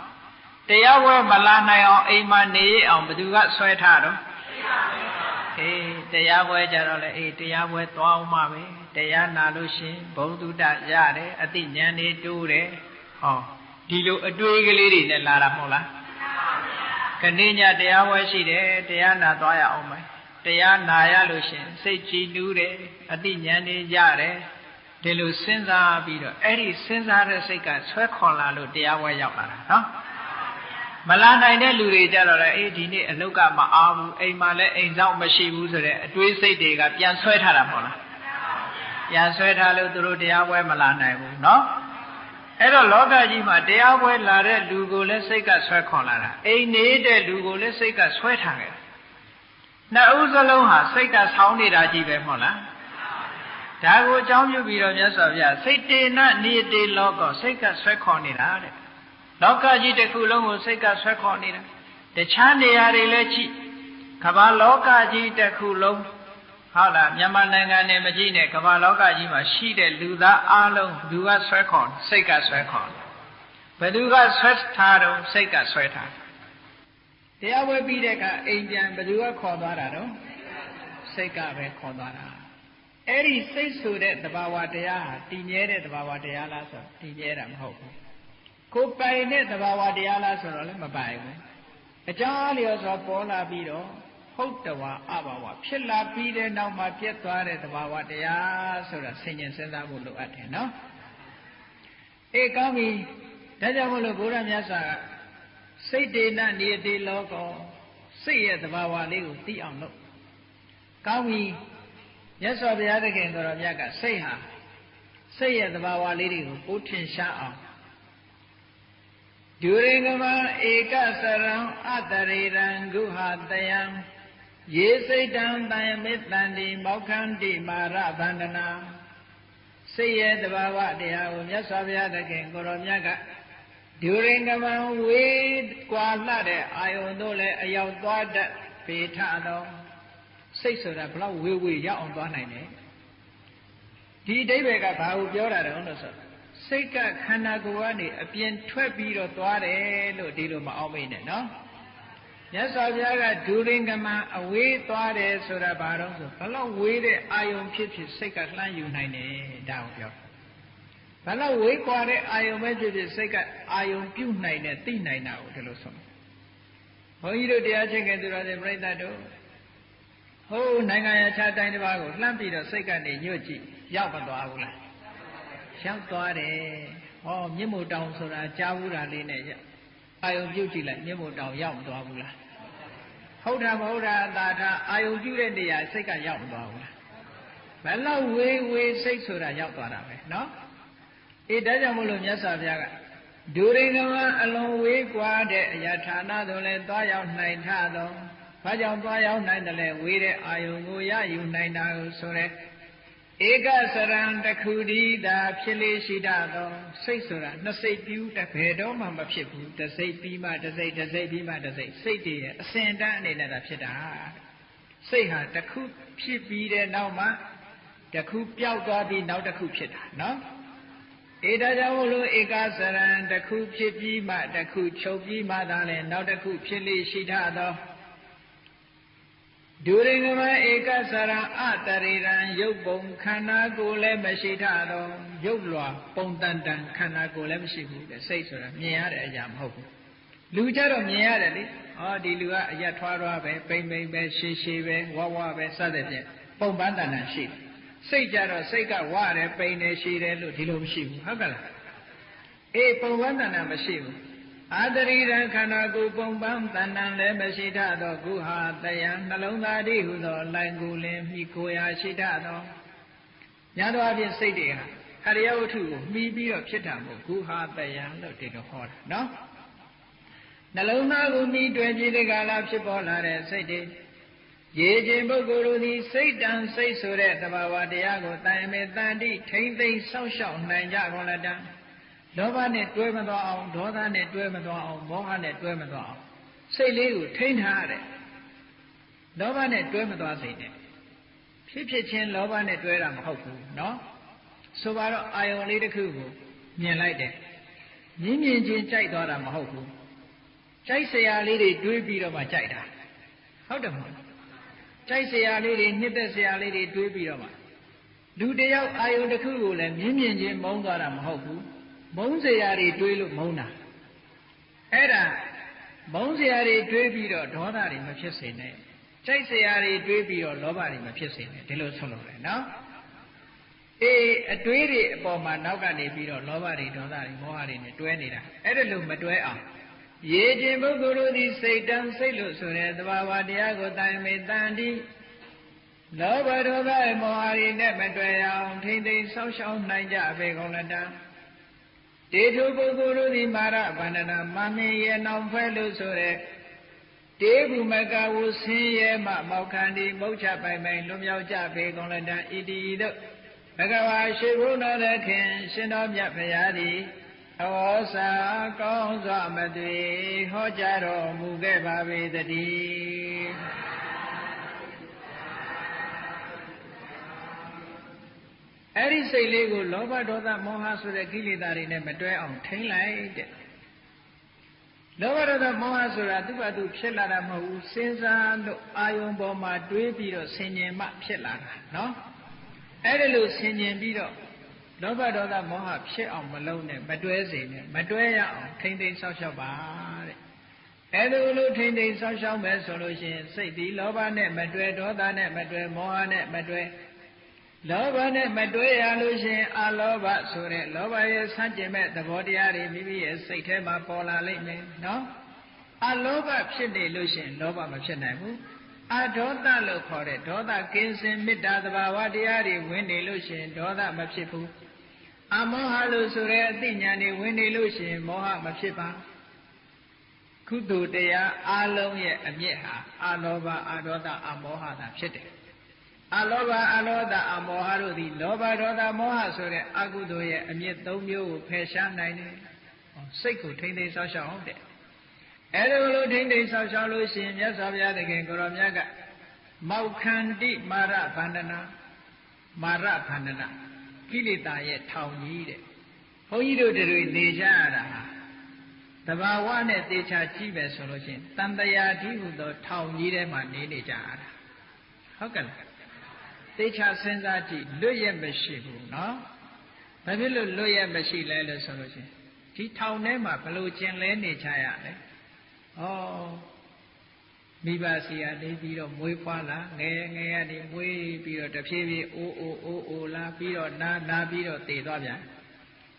တရားပွဲမလာနိုင်အောင်အိမ်မှာနေရအောင်ဘယ်သူကဆွဲထားတော့အေးတရားပွဲကြတော့လေအေးတရားပွဲသွားအောင်ပါပဲတရားနာလို့ရှင်ဘုံတုတ္တရတယ်အသိဉာဏ်တွေတိုးတယ်ဟောဒီလိုအတွေးကလေးတွေနဲ့လာတာမဟုတ်လားခဏညတရားပွဲရှိတယ်တရားနာသွားရအောင်မယ်တရားနာရလို့ရှင်စိတ်ကြည်နူးတယ်အသိဉာဏ်တွေရတယ်ဒီလိုစဉ်းစားပြီးတော့အဲ့ဒီစဉ်းစားတဲ့စိတ်ကဆွဲခေါ်လာလို့တရားပွဲရောက်လာတာနော်မလာနိုင်တဲ့လူတွေကြတော့လေအေးဒီနေ့အလုတ်ကမအားဘူးအိမ်မှာလည်းအိမ်ဆောင်မရှိဘူးဆိုတဲ့အတွေးစိတ်တွေကပြန်ဆွဲထားတာမဟုတ်လားပြန်ဆွဲထားလို့သူတို့တရားပွဲမလာနိုင်ဘူးเนาะအဲ့တော့လောကကြီးမှာတရားပွဲလာတဲ့လူကိုလည်းစိတ်ကဆွဲခေါ်လာတာအိမ်နေတဲ့လူကိုလည်းစိတ်ကဆွဲထားခဲ့နှစ်ဦးစလုံးဟာစိတ်ကဆောင်းနေတာကြီးပဲမဟုတ်လားဒါကိုအကြောင်းပြုပြီးတော့မြတ်စွာဘုရားစိတ်တေနနိတေလောကောစိတ်ကဆွဲခေါ်နေတာတဲ့လောကကြီးတစ်ခုလုံးကိုစိတ်ကဆွဲခေါ်နေတာတခြားနေရာတွေလည်းကြည့်ကမ္ဘာလောကကြီးတစ်ခုလုံးဟုတ်လားမြန်မာနိုင်ငံနဲ့မကြည့်နဲ့ကမ္ဘာလောကကြီးမှာရှိတဲ့လူသားအလုံးလူကဆွဲခေါ်စိတ်ကဆွဲခေါ်ဘယ်သူကဆွဲထားတော့စိတ်ကဆွဲထား တရားဝဲပြီးတဲ့အခါအိမ်ပြန်ဘယ်သူကခေါ်သွားတာတော့စိတ်ကပဲခေါ်သွားတာအဲ့ဒီစိတ်ဆိုတဲ့သဘာဝတရားဟာတည်မြဲတဲ့သဘာဝတရားလားဆိုတည်မြဲတာမဟုတ်ဘူးကိုယ်ပိုင်တဲ့သဘာဝတရားလားဆိုတော့လည်းမပိုင်ဘူးအကြောင်းလျော်စွာပေါ်လာပြီးတော့ဟုတ်တဝါအဘာဝဖြစ်လာပြီးတဲ့နောက်မှာပြတ်သွားတဲ့သဘာဝတရားဆိုတာဆင်ញင်စဉ်းစားဖို့လိုအပ်တယ်နော်အေးကောင်းပြီဒါကြောင့်မလို့ဘုရားမြတ်စွာကစိတ်တေနနိယတိလောကောစိတ်ရဲ့သဘာဝလေးကိုသိအောင်လုပ်ကောင်းပြီမြတ်စွာဘုရားသခင်ကိုရောမြတ်ကစိတ်ဟာစိတ်ရဲ့သဘာဝလေးတွေကိုပိုးထင်ရှားအောင်ဒုရိငမဧကစရံအတရေရံဂုဟာတယံယေစိတ်တံတယမေတန္တိမောက္ခန္တိမာရဗန္ဒနာစိတ်ရဲ့သဘာဝတရားကိုမြတ်စွာဘုရားသခင်ကိုရောမြတ်ကဒုရိငမဝေကွာလှတဲ့အာယုန်တို့လည်းအရောက်သွားတတ်ပေထသောစိတ်ဆိုတာဘလောက်ဝေဝေရောက်အောင်သွားနိုင်တယ်ဒီအဓိပ္ပာယ်ကဘာကိုပြောတာတုံးလို့ဆိုစိတ်ကခန္ဓာကိုယ်ကနေအပြင်ထွက်ပြီးတော့သွားတယ်လို့ဒီလိုမအောင်မိနဲ့နော်မြတ်စွာဘုရားကဒုရိငမအဝေးသွားတယ်ဆိုတာဘာတော့ဆိုဘလောက်ဝေးတဲ့အာယုန်ဖြစ်ဖြစ်စိတ်ကလှမ်းယူနိုင်တယ်ဒါကိုပြောဘလောက်ဝေးကွာတဲ့အာယုန်ပဲဖြစ်ဖြစ်စိတ်ကအာယုန်ပြုတ်နိုင်တဲ့သိနိုင်တာကိုဒီလိုဆိုဘုန်းကြီးတို့တရားချင်းကသူတော်စင်ပြိဿတ်တို့ဟိုးနိုင်ငံရခြားတိုင်းတစ်ပါးကိုလှမ်းပြီးတော့စိတ်ကနေညွတ်ကြည့်ရောက်မသွားဘူးလားရောက်သွားတယ်ဟောမြင့်မို့တောင်ဆိုတာကြားဘူးတာလေးနဲ့အာယုံပြုတ်ကြည့်လိုက်မြင့်မို့တောင်ရောက်မသွားဘူးလားဟုတ်တာမဟုတ်တာသာထအာယုံပြုတ်တဲ့နေရာစိတ်ကရောက်မသွားဘူးလားဘယ်လောက်ဝေးဝေးစိတ်ဆိုတာရောက်သွားတာပဲနော်အေးဒါကြောင့်မို့လို့မြတ်စွာဘုရားကဒုရိငမအလွန်ဝေးကွာတဲ့အရာဌာနသို့လည်းသွားရောက်နိုင်ထသောဘာကြောင့်သွားရောက်နိုင်တယ်လဲဝေးတဲ့အာယုံကိုရယူနိုင်တာကိုဆိုရဲဧကစရံတခုတည်းသာဖြစ်လေရှိတတ်သောစိတ်ဆိုတာနှစ်စိတ်ပြူတဘယ်တော့မှမဖြစ်ဘူးတစ်စိတ်ပြီးမှတစ်စိတ်တစ်စိတ်ပြီးမှတစ်စိတ်စိတ်တည်းရဲ့အစဉ်တန်းအနေနဲ့သာဖြစ်တာစိတ်ဟာတစ်ခုဖြစ်ပြီးတဲ့နောက်မှတစ်ခုပျောက်သွားပြီးနောက်တစ်ခုဖြစ်တာနော်ဧဒါကြောင့်မို့လို့ဧကစရံတစ်ခုဖြစ်ပြီးမှတစ်ခုချုပ်ပြီးမှသာလဲနောက်တစ်ခုဖြစ်လေရှိတတ်သောဒုရိငမဧကစရံအတရေရံရုပ်ပုံခန္ဓာကိုယ်လည်းမရှိထတော့ရုပ်လွာပုံတန်တန်ခန္ဓာကိုယ်လည်းမရှိဘူးတဲ့စိတ်ဆိုတာမြင်ရတဲ့အရာမဟုတ်ဘူးလူကြတော့မြင်ရတယ်လေဟောဒီလူကအရက်ထွားထွားပဲပိန်ပိန်ပဲရှည်ရှည်ပဲဝဝပဲစသဖြင့်ပုံပန်းတန်တန်ရှိတယ်စိတ်ကြတော့စိတ်ကဝရတယ်ပိန်တယ်ရှည်တယ်လို့ဒီလိုမရှိဘူးဟုတ်ကလားအေးပုံပန်းတန်တန်မရှိဘူးအာတရိရံခန္ဓာကိုယ်ပုံပန်းတဏ္ဍံလည်းမရှိထသောကုဟာတယံနှလုံးသားတိဟုသောလိုင်ကိုလင်းမိကိုရာရှိထသောညာတော်အပြင်စိတ်တွေဟာအရိယဝတ္ထုကိုမှီပြီးတော့ဖြစ်တာမဟုတ်ကုဟာတယံလို့ဒီလိုဟောတာနော်နှလုံးသားကိုမှီတွေ့ပြီးတဲ့ကာလဖြစ်ပေါ်လာတဲ့စိတ်တွေရေခြင်းပုဂ္ဂိုလ်တို့သည်စိတ်တန်စိတ်ဆိုတဲ့သဘာဝတရားကိုတိုင်မေတန်တိထိမ့်သိမ့်ဆောက်ရှောက်နိုင်ကြကုန်လတံလောဘနဲ့တွဲမသွားအောင်ဒေါသနဲ့တွဲမသွားအောင်မောဟနဲ့တွဲမသွားအောင်စိတ်လေးကိုထိန်းထားရတယ်လောဘနဲ့တွဲမသွားစေနဲ့ဖြစ်ဖြစ်ချင်းလောဘနဲ့တွဲတာမဟုတ်ဘူးเนาะဆိုပါတော့အာယုံလေးတစ်ခုကိုမြင်လိုက်တယ်မြင်ချင်းကြိုက်သွားတာမဟုတ်ဘူးကြိုက်စရာလေးတွေတွေးပြီးတော့မှကြိုက်တာဟုတ်တယ်မဟုတ်ကြိုက်စရာလေးတွေနှစ်သက်စရာလေးတွေတွေးပြီးတော့မှလူတယောက်အာယုံတစ်ခုကိုလည်းမြင်ချင်းမုန်းသွားတာမဟုတ်ဘူးမုန်းစရာတွေတွေးလို့မုန်းတာအဲ့ဒါမုန်းစရာတွေတွေးပြီးတော့ဒေါသတွေမဖြစ်စေနဲ့ကြိုက်စရာတွေတွေးပြီးတော့လောဘတွေမဖြစ်စေနဲ့ဒီလိုဆုံးလို့လေနော်အေးအတွေးတွေအပေါ်မှာနောက်ကနေပြီးတော့လောဘတွေဒေါသတွေမောဟတွေနဲ့တွဲနေတာအဲ့ဒါလို့မတွဲအောင်ရေခြင်းပုဂ္ဂိုလ်တို့သည်စိတ်တန်စိတ်လို့ဆိုတဲ့သဘာဝတရားကိုတိုင်မေတန်တိလောဘဒေါသမောဟတွေနဲ့မတွဲအောင်ထိမ့်သိမ်းဆောက်ရှောက်နိုင်ကြပေကုန်လတံတေထုပုဂ္ဂိုလ်တို့သည်မာရဗန္ဒနာမမင်းရဲ့နောင်ဖဲလို့ဆိုတဲ့တေဘုမကဝဆင်းရဲမှမောက္ခန္တိမုတ်ချပိုင်ပိုင်လွန်မြောက်ကြပေကုန်လတံဣတိတို့ဘဂဝါရှိဘုန်းတော်သခင်ရှင်တော်မြတ်ဖရာသည်အဝေါစာကောင်းစွာမသွေဟောကြားတော်မူခဲ့ပါပေတည်းအဲ့ဒီစိတ်လေးကိုလောဘဒေါသမောဟဆိုတဲ့ကိလေသာတွေနဲ့မတွဲအောင်ထိန်းလိုက်တဲ့ လောဘဒေါသမောဟဆိုတာသူ့ဘာသူဖြစ်လာတာမဟုတ်ဘူးစဉ်းစားလို့အာယုံပေါ်မှာတွေးပြီးတော့ဆင်ញင်မှဖြစ်လာတာနော်အဲ့ဒါလို့ဆင်ញင်ပြီးတော့လောဘဒေါသမောဟဖြစ်အောင်မလုံးနဲ့မတွဲစေနဲ့မတွဲရအောင်ထိမ့်သိမ်းဆောက်ရှောက်ပါတဲ့အဲ့ဒါလို့ထိမ့်သိမ်းဆောက်ရှောက်မယ်ဆိုလို့ရှိရင်စိတ်ဒီလောဘနဲ့မတွဲဒေါသနဲ့မတွဲမောဟနဲ့မတွဲလောဘနဲ့မတွဲရလို့ရှိရင်အလောဘဆိုတဲ့လောဘရဲ့ဆန့်ကျင်မဲ့သဘောတရားတွေမိမိရဲ့စိတ်ထဲမှာပေါ်လာလိမ့်မယ်နော်အလောဘဖြစ်နေလို့ရှိရင်လောဘမဖြစ်နိုင်ဘူးအဒေါသလို့ခေါ်တဲ့ဒေါသကင်းစင်မေတ္တာသဘာဝတရားတွေဝင်နေလို့ရှိရင်ဒေါသမဖြစ်ဘူးအမောဟလို့ဆိုတဲ့အသိဉာဏ်တွေဝင်နေလို့ရှိရင်မောဟမဖြစ်ပါကုသိုလ်တရားအလုံးရဲ့အမြစ်ဟာအလောဘအဒေါသအမောဟသာဖြစ်တယ်အလောဘအလောဒအမောဟတို့သည်လောဘဒေါသမောဟဆိုတဲ့အကုသိုလ်ရဲ့အမြစ်၃မျိုးကိုဖယ်ရှားနိုင်တယ်စိတ်ကိုထိမ့်သိမ်းဆောက်ရှောက်အောင်တဲ့အဲ့ဒါလိုထိမ့်သိမ်းဆောက်ရှောက်လို့ရှိရင်မြတ်စွာဘုရားသခင်ကိုရောမြတ်ကမောက္ခန္တိမာရဗန္ဒနာမာရဗန္ဒနာကိလေသာရဲ့ထောင်ကြီးတဲ့ဘုန်းကြီးတို့တွေနေကြရတာဟာတဘာဝနဲ့တေချာကြည့်မယ်ဆိုလို့ရှိရင်တန်တရာတိဟုသောထောင်ကြီးထဲမှာနေကြရတာဟုတ်ကဲ့လားသေချာစဉ်းစားကြည့်လွတ်ရမရှိဘူးနော်ဘာဖြစ်လို့လွတ်ရမရှိလဲလို့ဆိုလို့ရှိရင်ဒီထောင်ထဲမှာဘလို့ကျင်လဲနေချရလဲဩမိဘစီကနေပြီးတော့မွေးဖွားလာငယ်ငယ်ကနေမွေးပြီးတော့တဖြည်းဖြည်းအိုးလာပြီးတော့နာပြီးတော့တည်သွားပြန်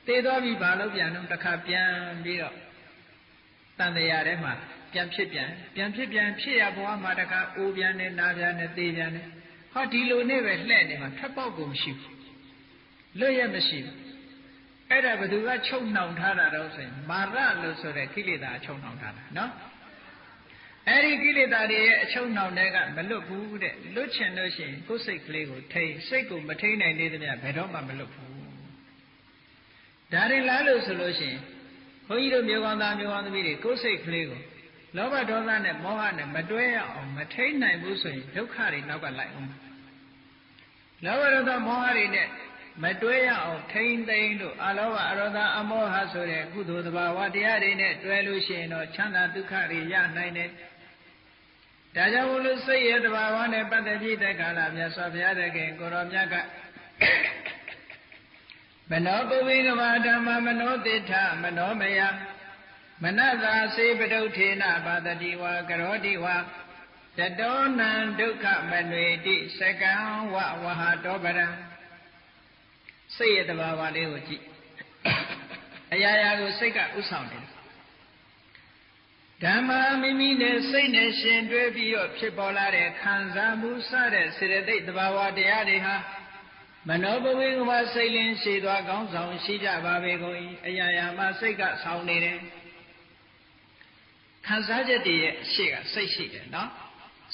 တည်သွားပြီးဘာလို့ပြန်တော့တစ်ခါပြန်ပြီးတော့တန်တရားထဲမှာပြန်ဖြစ်ပြန်ဖြစ်ရဘဝမှာတစ်ခါအိုးပြန်နဲ့နာပြန်နဲ့တည်ပြန်နဲ့ဟောဒီလိုနဲ့ပဲလှဲ့နေမှာထပ်ပေါက်ကိုမရှိဘူးလွတ်ရမရှိဘူးအဲ့ဒါဘယ်သူကချုပ်နှောင်ထားတာတော့ဆိုရင်မာရလို့ဆိုတဲ့ကိလေသာချုပ်နှောင်ထားတာနော်အဲ့ဒီကိလေသာတွေရဲ့အချုပ်နှောင်တဲ့ကမလွတ်ဘူးတဲ့လွတ်ချင်လို့ရှိရင်ကိုယ်စိတ်ကလေးကိုထိန်းစိတ်ကိုမထိန်းနိုင်သေးသမျှဘယ်တော့မှမလွတ်ဘူးဒါရင်လားလို့ဆိုလို့ရှိရင်ဘုန်းကြီးတို့မျိုးကောင်းသားမျိုးကောင်းသမီးတွေကိုယ်စိတ်ကလေးကိုလောဘဒေါသနဲ့မောဟနဲ့မတွဲရအောင်မထိန်းနိုင်ဘူးဆိုရင်ဒုက္ခတွေနောက်ကလိုက်အောင်လောဘဒေါသမောဟတွေနဲ့မတွဲရအောင်ထိန်းသိမ်းလို့အလောဘအရောဓအမောဟဆိုတဲ့ကုသိုလ်သဘာဝတရားတွေနဲ့တွဲလို့ရှိရင်တော့ချမ်းသာဒုက္ခတွေရနိုင်တယ်ဒါကြောင့်မို့လို့စိတ်ရဲ့သဘာဝနဲ့ပတ်သက်ပြီးတဲ့ကာလမြတ်စွာဘုရားသခင်ကိုရောမြတ်ကမနောပုဝိကမဓမ္မမနောတိထမနောမယမနသာစေပတုထေနပါတတိဝါကရောတိဝါတတောနံဒုက္ခမနွေတိစကံဝဝဟတောပရံစိတ်ရဲ့တဘာဝလေးကိုကြည့်အရာရာကိုစိတ်ကဥဆောင်တယ်ဓမ္မမိမိနဲ့စိတ်နဲ့ရှင်တွဲပြီးတော့ဖြစ်ပေါ်လာတဲ့ခံစားမှုစတဲ့စေတသိက်တဘာဝတရားတွေဟာမနောဘဝေကမစိတ်လင်းရှိသွားကောင်းဆောင်ရှိကြပါပေကုန်၏အရာရာမှာစိတ်ကဆောင်နေတယ်ခံစားချက်တွေရဲ့ရှေ့ကစိတ်ရှိတယ်နော်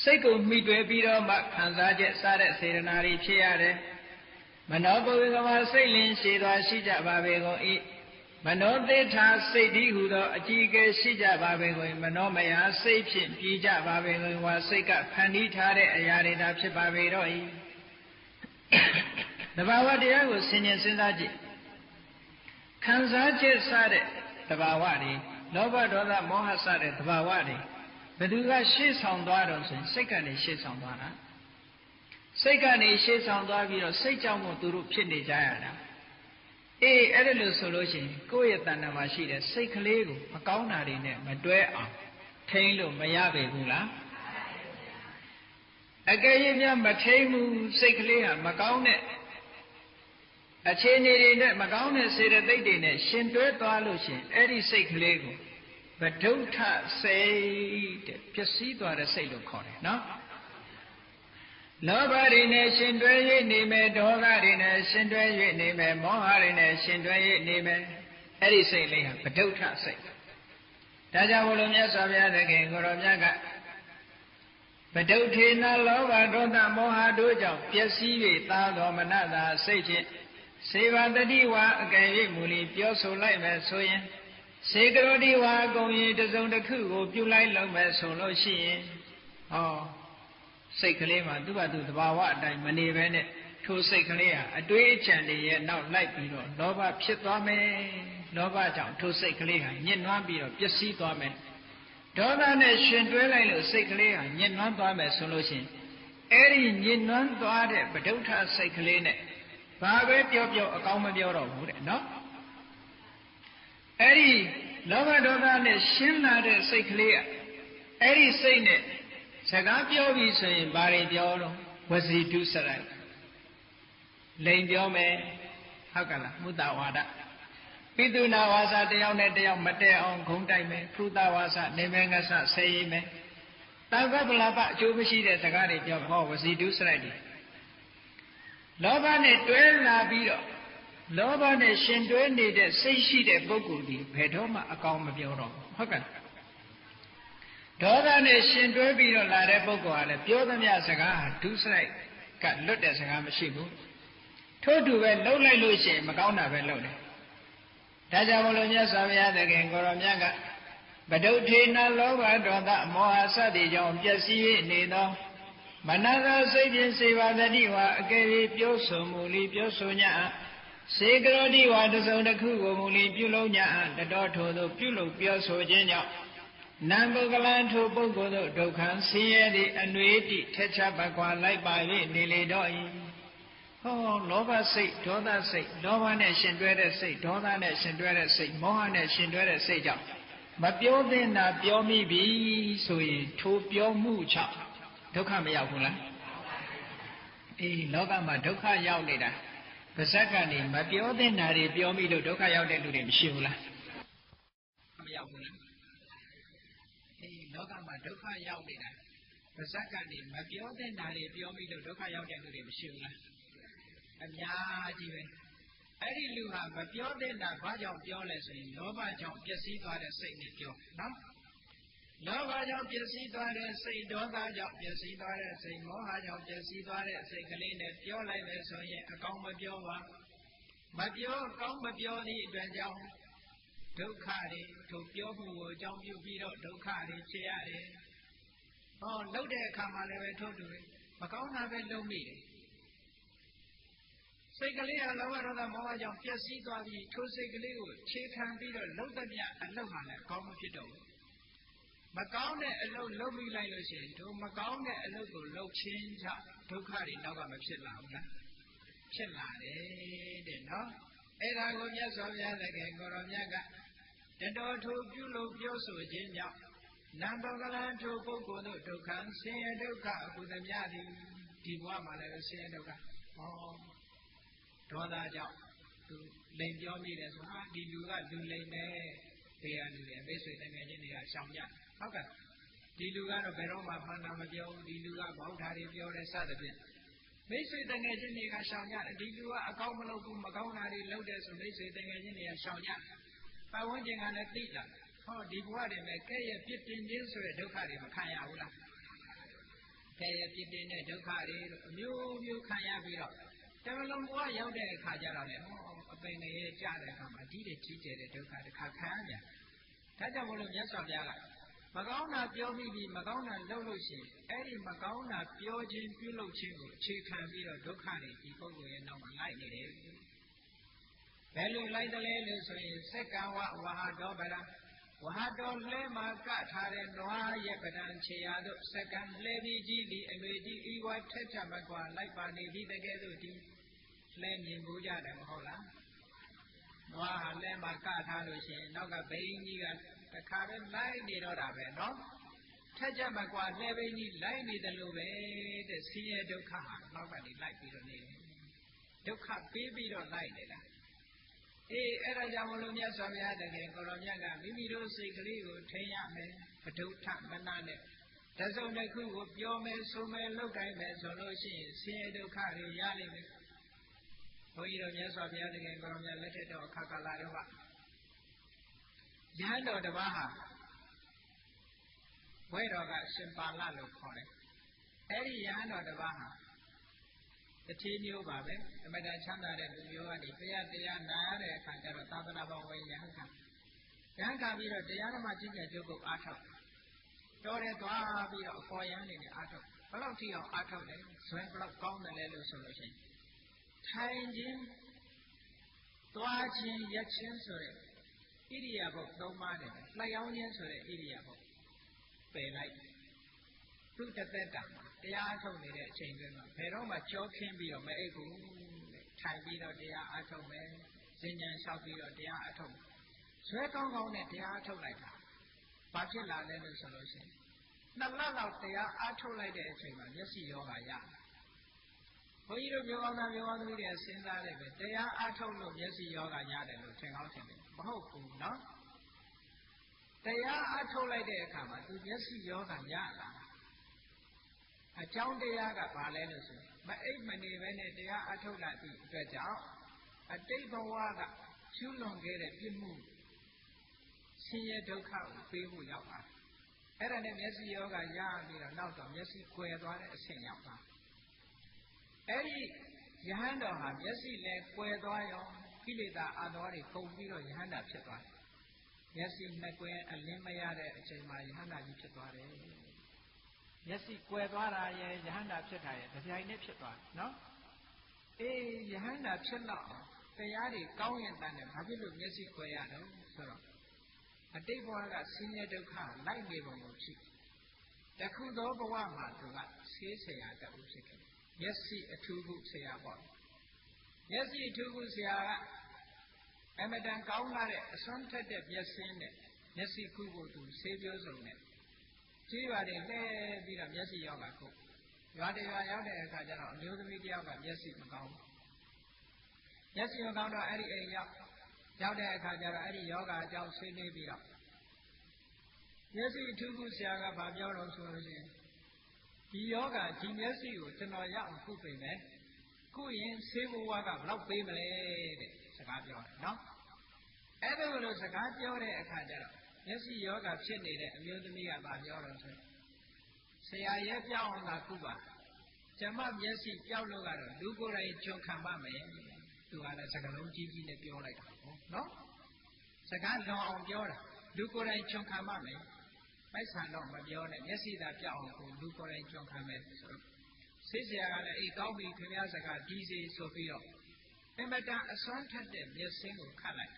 စိတ်ကိုမှီတွယ်ပြီးတော့မှခံစားချက်စတဲ့စေတနာတွေဖြစ်ရတယ်မနောဘဝေကမစိတ်လင်းရှိသွားရှိကြပါပေကုန်၏မနောသေထာစိတ်ဒီဟုသောအကြည်ကဲရှိကြပါပေကုန်မနောမယစိတ်ဖြင့်ပြည်ကြပါပေကုန်ဝါစိတ်ကဖန်တီးထားတဲ့အရာတွေသာဖြစ်ပါပေတော့၏တဘာဝတရားကိုဆင်ញင်စဉ်းစားကြည့်ခံစားချက်စတဲ့တဘာဝတွေလောဘဒေါသမောဟစတဲ့တဘာဝတွေဘယ်သူကရှေ့ဆောင်သွားတော့ဆိုရင်စိတ်ကနေရှေ့ဆောင်သွားတာစိတ်ကနေရှေ့ဆောင်သွားပြီးတော့စိတ်ကြောင့်မို့သူတို့ဖြစ်နေကြရတာအေးအဲ့ဒါလို့ဆိုလို့ရှိရင်ကိုယ့်ရဲ့တဏ္ဍာမှာရှိတဲ့စိတ်ကလေးကိုမကောင်းတာတွေနဲ့မတွဲအောင်ထိန်းလို့မရပေဘူးလားအကယ်၍များမထိန်းဘူးစိတ်ကလေးဟာမကောင်းတဲ့အခြေအနေတွေနဲ့မကောင်းတဲ့စေတသိက်တွေနဲ့ရှင်တွဲသွားလို့ရှိရင်အဲ့ဒီစိတ်ကလေးကိုဗဒုဋ္ဌစိတ်တဲ့ပျက်စီးသွားတဲ့စိတ်လို့ခေါ်တယ်နော်လောဘတွေနဲ့ရှင်တွဲ၍နေမယ်ဒေါသတွေနဲ့ရှင်တွဲ၍နေမယ်မောဟတွေနဲ့ရှင်တွဲ၍နေမယ်အဲ့ဒီစိတ်လေးဟာဗဒုဋ္ဌစိတ်ဒါကြောင့်ဘုလိုမြတ်စွာဘုရားသခင်ကိုရောမြတ်ကဗဒုဋ္ဌေနလောဘဒေါသမောဟတို့ကြောင့်ပျက်စီး၍သာသောမနတာစိတ်ဖြင့်စေဝတတိဝါအကယ်၍မူလီပြောဆိုလိုက်မယ်ဆိုရင်စေကရောတိဝါအကုန်ရင်တစုံတစ်ခုကိုပြုလိုက်လုံးမယ်ဆိုလို့ရှိရင်ဟောစိတ်ကလေးမှာသူ့ဘာသူသဘာဝအတိုင်းမနေဘဲနဲ့ထိုစိတ်ကလေးဟာအတွေးအကြံတွေရဲ့နောက်လိုက်ပြီးတော့လောဘဖြစ်သွားမယ်လောဘကြောင့်ထိုစိတ်ကလေးဟာညှဉ်းနှွမ်းပြီးတော့ပျက်စီးသွားမယ် ဒေါသနဲ့ရှင်တွဲလိုက်လို့စိတ်ကလေးဟာညှဉ်းနှွမ်းသွားမယ်ဆိုလို့ရှိရင်အဲ့ဒီညှဉ်းနှွမ်းသွားတဲ့ပဋုဋ္ဌစိတ်ကလေးနဲ့ဘာပဲပြောပြောအကောင်းမပြောတော့ဘူးတဲ့နော်အဲ့ဒီလောဘဒေါသနဲ့ရှင်းလာတဲ့စိတ်ကလေးကအဲ့ဒီစိတ်နဲ့စကားပြောပြီဆိုရင်ဘာတွေပြောတော့ဝစီတုစရိုက်လိန်ပြောမယ်ဟုတ်ကလားမုတ္တဝါဒပိတုနာဝါစာတယောက်နဲ့တယောက်မတည့်အောင်ဂုံတိုက်မယ်ဖုသဝါစာနေမဲငဆဆဲရင်မယ်တောက်ကပလာပအကျိုးမရှိတဲ့စကားတွေပြောဟောဝစီတုစရိုက်တွေလောဘနဲ့တွဲလာပြီးတော့လောဘနဲ့ရှင်တွဲနေတဲ့စိတ်ရှိတဲ့ပုဂ္ဂိုလ်ဒီဘယ်တော့မှအကောင်းမပြောတော့ဘူးဟုတ်ကဲ့ဒေါသနဲ့ရှင်တွဲပြီးတော့လာတဲ့ပုဂ္ဂိုလ်ဟာလည်းပြောသမျှစကားဟာဒုစရိုက်ကလွတ်တဲ့စကားမရှိဘူးထို့တူပဲလှုပ်လိုက်လို့ရှိရင်မကောင်းတာပဲလှုပ်တယ်ဒါကြောင့်မလို့မြတ်စွာဘုရားသခင်ကိုရောမြတ်ကဗဒုထေနလောဘဒေါသမောဟစသည်ကြောင့်ပျက်စီး၍နေသောမနသောစိတ်ဖြင့်စေပါတတိဝါအကယ်၍ပြောဆိုမူလီပြောဆိုညစေကရောတိဝါတစုံတစ်ခုကိုမူလီပြုလုပ်ညတတော်ထိုသို့ပြုလုပ်ပြောဆိုခြင်းကြောင့်နံပုဂ္ဂလံထိုပုဂ္ဂိုလ်တို့ဒုက္ခဆင်းရဲသည့်အနွေတိထက်ချပကွာလိုက်ပါ၍နေလေတော့၏ဟောလောဘစိတ်ဒေါသစိတ်လောဘနဲ့ရှင်တွဲတဲ့စိတ်ဒေါသနဲ့ရှင်တွဲတဲ့စိတ်မောဟနဲ့ရှင်တွဲတဲ့စိတ်ကြောင့်မပြောသင့်တာပြောမိပြီဆိုရင်ထိုပြောမှုကြောင့်ဒုက္ခမရောက်ဘူးလားအေးလောကမှာဒုက္ခရောက်နေတာပါဇက်ကနေမပြောသင့်တာတွေပြောမိလို့ဒုက္ခရောက်တဲ့လူတွေမရှိဘူးလားမရောက်ဘူးလားအေးလောကမှာဒုက္ခရောက်နေတာပါဇက်ကနေမပြောသင့်တာတွေပြောမိလို့ဒုက္ခရောက်တဲ့လူတွေမရှိဘူးလားအများကြီးပဲအဲ့ဒီလူဟာမပြောသင့်တာဘာကြောင့်ပြောလဲဆိုရင်လောဘကြောင့်ပျက်စီးသွားတဲ့စိတ်နဲ့ပြောနော်လောဘကြောင့်ပျက်စီးသွားတဲ့စိတ်ဒေါသကြောင့်ပျက်စီးသွားတဲ့စိတ်မောဟကြောင့်ပျက်စီးသွားတဲ့စိတ်ကလေးနဲ့ပြောလိုက်မယ်ဆိုရင်အကောင်းမပြောပါမပြောကောင်းမပြောသည့်အတွက်ကြောင့်ဒုက္ခတွေထိုပြောမှုကိုအကြောင်းပြုပြီးတော့ဒုက္ခတွေဖြစ်ရတယ်ဟောလှုပ်တဲ့အခါမှာလည်းပဲထို့တူပဲမကောင်းတာပဲလုပ်မိတယ်စိတ်ကလေးဟာလောဘဒေါသမောဟကြောင့်ပျက်စီးသွားပြီးထိုစိတ်ကလေးကိုခြေခံပြီးတော့လှုပ်သမျှအလုပ်ဟာလည်းအကောင်းမဖြစ်တော့ဘူးမကောင်းတဲ့အလုပ်လုပ်မိလိုက်လို့ရှိရင်တို့မကောင်းတဲ့အလုပ်ကိုလုပ်ခြင်းကြောင့်ဒုက္ခတွေနောက်ကမဖြစ်လာဘူးလားဖြစ်လာတယ်တဲ့နော်အဲ့ဒါကိုမြတ်စွာဘုရားသခင်ကိုရောမြတ်ကတတော်ထိုပြုလို့ပြောဆိုခြင်းကြောင့်နံပုဂ္ဂလံထိုပုဂ္ဂိုလ်တို့ဒုက္ခဆင်းရဲဒုက္ခအခုသမျှသည်ဒီဘဝမှာလည်းဆင်းရဲဒုက္ခဟောဒေါသကြောင့်သူလိန်ပြောမိတယ်ဆိုဟာဒီလူကလူလိန်နဲ့ဘေးကလူတွေအမိတ်ဆွေတငယ်ချင်းတွေကရှောင်ကြဟုတ်ကဲ့ဒီလူကတော့ဘယ်တော့မှမှန်တာမပြောဘူးဒီလူကဘောက်ဓာတွေပြောတယ်စသဖြင့်မိတ်ဆွေတငယ်ချင်းတွေကရှောင်ကြတယ်ဒီလူကအကောင်းမလုပ်ဘူးမကောင်းတာတွေလုပ်တယ်ဆိုမိတ်ဆွေတငယ်ချင်းတွေကရှောင်ကြပတ်ဝန်းကျင်ကလည်းသိလာဟောဒီဘဝတွေမှာကဲ့ရဲ့ပြစ်တင်ခြင်းဆိုတဲ့ဒုက္ခတွေမခံရဘူးလားကဲ့ရဲ့ပြစ်တင်တဲ့ဒုက္ခတွေအမျိုးမျိုးခံရပြီးတော့တမလုံးဘဝရောက်တဲ့အခါကျတော့လေဟောအပင်ငယ်ကြတဲ့အခါမှာဒီတွေကြီးကျယ်တဲ့ဒုက္ခတစ်ခါခံရပြန်ဒါကြောင့်မလို့မြတ်စွာဘုရားကမကောင်းတာပြောမိပြီးမကောင်းတာလုပ်လို့ရှိရင်အဲ့ဒီမကောင်းတာပြောခြင်းပြုလုပ်ခြင်းကိုအခြေခံပြီးတော့ဒုက္ခတွေဒီပုဂ္ဂိုလ်ရဲ့နောက်မှာလိုက်နေတယ်ဘယ်လိုလိုက်တယ်လဲလို့ဆိုရင်စက္ကဝဝဟာတော်ဗလားဝဟာတော်လဲမှာကထားတဲ့နွားရဲ့ပဒံခြေရာတို့စက္ကံလဲပြီးကြီးဒီအလွေကြီးဤဝါထက်ချမကွာလိုက်ပါနေပြီးတကယ်လို့ဒီလဲမြင်ဘူးကြတယ်မဟုတ်လားနွားဟာလဲမှာကထားလို့ရှိရင်နောက်ကဘိန်းကြီးကတခါပဲလိုက်နေတော့တာပဲနော်ထက်ချမကွာလဲဘိန်းကြီးလိုက်နေတယ်လို့ပဲတဲ့ဆင်းရဲဒုက္ခဟာနောက်ကနေလိုက်ပြီးတော့နေတယ်ဒုက္ခပေးပြီးတော့လိုက်နေတာအေးအဲ့ဒါကြောင့်မလို့မြတ်စွာဘုရားတကယ်ကိုရောမြတ်ကမိမိတို့စိတ်ကလေးကိုထိန်းရမယ်ပဋုဋ္ဌမနနဲ့တစုံတစ်ခုကိုပြောမယ်ဆိုမယ်လုပ်တိုင်းမယ်ဆိုလို့ရှိရင်ဆင်းရဲဒုက္ခတွေရလိမ့်မယ်ဘုန်းကြီးတို့မြတ်စွာဘုရားတကယ်ကိုရောမြတ်လက်ထက်တော်အခါကာလတော့ကယဟန်တော်တစ်ပါးဟာဝဲတော်ကရှင်ပါဠလို့ခေါ်တယ်အဲ့ဒီယဟန်တော်တစ်ပါးဟာတတိမျိုးပါပဲအမတန်ချမ်းသာတဲ့လူမျိုးကနေတရားနာရတဲ့အခါကျတော့သာသနာ့ဘောင်ဝင်ရဟန်းခံပြီးတော့တရားဓမ္မကြီးကျယ်ကျုပ်ကိုအားထုတ်တော်တယ်သွားပြီးတော့အပေါ်ယံနေနဲ့အားထုတ်ဘယ်လောက်ထိအောင်အားထုတ်လဲဇွဲဘယ်လောက်ကောင်းတယ်လဲလို့ဆိုလို့ရှိရင်ထိုင်ခြင်းသွားခြင်းရက်ခြင်းဆိုတဲ့ဣရိယာပုတ်၃ပါးတယ်လျှောင်းခြင်းဆိုတဲ့ဣရိယာပုတ် ပယ်လိုက်သူ့တသက်တာမှာတရားအထုတ်နေတဲ့အချိန်တွင်းမှာဘယ်တော့မှကြောခင်းပြီးတော့မအိပ်ဘူးထိုင်ပြီးတော့တရားအထုတ်မယ်ဉာဏ်လျှောက်ပြီးတော့တရားအထုတ်ဇွဲကောင်းကောင်းနဲ့တရားအထုတ်လိုက်တာဘာဖြစ်လာလဲလို့ဆိုလို့ရှိရင်2 လလောက်တရားအထုတ်လိုက်တဲ့အချိန်မှာမျက်စိယောဂရဘုန်းကြီးတို့ပြောကောင်းသားပြောကောင်းသမီးတွေစဉ်းစားလိုက်ပဲတရားအထုတ်လို့မျက်စိယောဂရတယ်လို့ထင်ကောင်းထင်တယ်မဟုတ်ဘူးနော်တရားအထုတ်လိုက်တဲ့အခါမှာသူမျက်စိယောဂရလာအကြောင်းတရားကဘာလဲလို့ဆိုမအိပ်မနေပဲနဲ့တရားအထုတ်လာသည့်အတွက်ကြောင့်အတိတ်ဘဝကကျူးလွန်ခဲ့တဲ့ပြစ်မှုဆင်းရဲဒုက္ခကိုပေးဖို့ရောက်ပါတယ်အဲ့ဒါနဲ့မျက်စိယောဂရပြီးတော့နောက်တော့မျက်စိကွယ်သွားတဲ့အဆင့်ရောက်သွားအဲ့ဒီယဟန်တော်ဟာမျက်စိလည်းကွယ်သွားရောကိလေသာအတော်တွေကုန်ပြီးတော့ယဟန်တာဖြစ်သွားတယ်မျက်စိနှစ်ကွယ်အလင်းမရတဲ့အချိန်မှာယဟန်တာကြီးဖြစ်သွားတယ်မျက်စိကွယ်သွားတာရဲ့ယဟန်တာဖြစ်တာရဲ့တပြိုင်နက်ဖြစ်သွားတယ်နော်အေးယဟန်တာဖြစ်တော့တရားတွေကောင်းရင်တန်တယ်ဘာဖြစ်လို့မျက်စိကွယ်ရတော့ဆိုတော့အတိတ်ဘဝကဆင်းရဲဒုက္ခလိုက်နေပုံကိုဖြစ်တခုသောဘဝမှာသူကဆေးဆရာတတ်ဦးဖြစ်ခဲ့မျက်စိအထူးခုဆရာပေါ့မျက်စိအထူးခုဆရာကအမတန်ကောင်းလာတဲ့အစွမ်းထက်တဲ့မျက်စင်းနဲ့မျက်စိခုကိုသူဆေးပြိုးစုံနဲ့ကြေးရွာတွေလှဲပြီးတော့မျက်စိရောက်လာခုရွာတရွာရောက်တဲ့အခါကျတော့အမျိုးသမီးတယောက်ကမျက်စိမကောင်းဘူးမျက်စိမကောင်းတော့အဲ့ဒီအိမ်ရောက်တဲ့အခါကျတော့အဲ့ဒီယောဂအကြောင်းဆွေးနွေးပြီးတော့မျက်စိအထူးခုဆရာကဗာပြောတော့ဆိုလို့ရှိရင်ဒီယောဂဒီမျက်စိကိုကျွန်တော်ရအောင်ခုပြင်မယ်ခုရင်ဆေးဘဝကဘလောက်ပေးမလဲတဲ့စကားပြောတယ်နော်အဲ့ဒါလိုစကားပြောတဲ့အခါကျတော့မျက်စိယောဂဖြစ်နေတဲ့အမျိုးသမီးကဗာပြောတော့ဆိုဆရာရဲ့ပြောင်းအောင်သာခုပါကျမမျက်စိပြောက်လို့ကတော့လူကိုယ်တိုင်ကြုံခံပါမယ်သူကလည်းစကားလုံးကြီးကြီးနဲ့ပြောလိုက်တာပေါ့နော်စကားလွန်အောင်ပြောတာလူကိုယ်တိုင်ကြုံခံပါမယ်ပိုက်ဆံတော့မပြောနဲ့မျက်စိသာပြောက်အောင်ကိုလူကိုယ်တိုင်ကြုံခံမယ်ဆိုတော့ဆေးဆရာကလည်းအေးကောင်းပြီခင်ဗျားစကားဒီစီဆိုပြီးတော့အမတန်အစွမ်းထက်တဲ့မျက်စင်းကိုခတ်လိုက်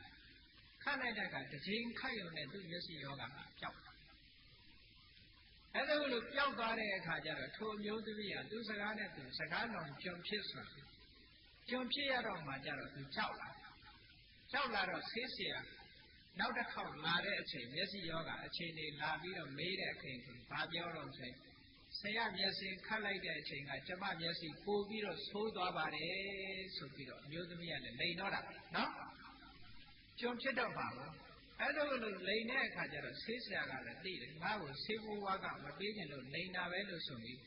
တဲ့ကတစ်ချိန်ခတ်ရုံနဲ့သူ့မျက်စိယောဂကပျောက်အဲ့ဒါလို့ပျောက်သွားတဲ့အခါကျတော့ထိုအမျိုးသမီးကသူ့စကားနဲ့သူစကားတော်ကြုံဖြစ်ဆိုကြုံဖြစ်ရတော့မှကျတော့သူကြောက်လာတော့ဆေးဆရာနောက်တစ်ခေါက်လာတဲ့အချိန်မျက်စိယောဂအချိန်တွေလာပြီးတော့မေးတဲ့အချိန်ကိုဘာပြောတော့ဆိုရင်ဆရာမျက်စိခတ်လိုက်တဲ့အချိန်ကကျမမျက်စိပို့ပြီးတော့ဆိုးသွားပါတယ်ဆိုပြီးတော့အမျိုးသမီးကလည်းလိန်တော့တာနော်ကြုံဖြစ်တော့ပါဘူးအဲ့လိုလိန်တဲ့အခါကျတော့ဆေးဆရာကလည်းသိတယ်ငါ့ကိုဆေးဘဝကမပေးခင်လို့လိန်တာပဲလို့ဆိုပြီး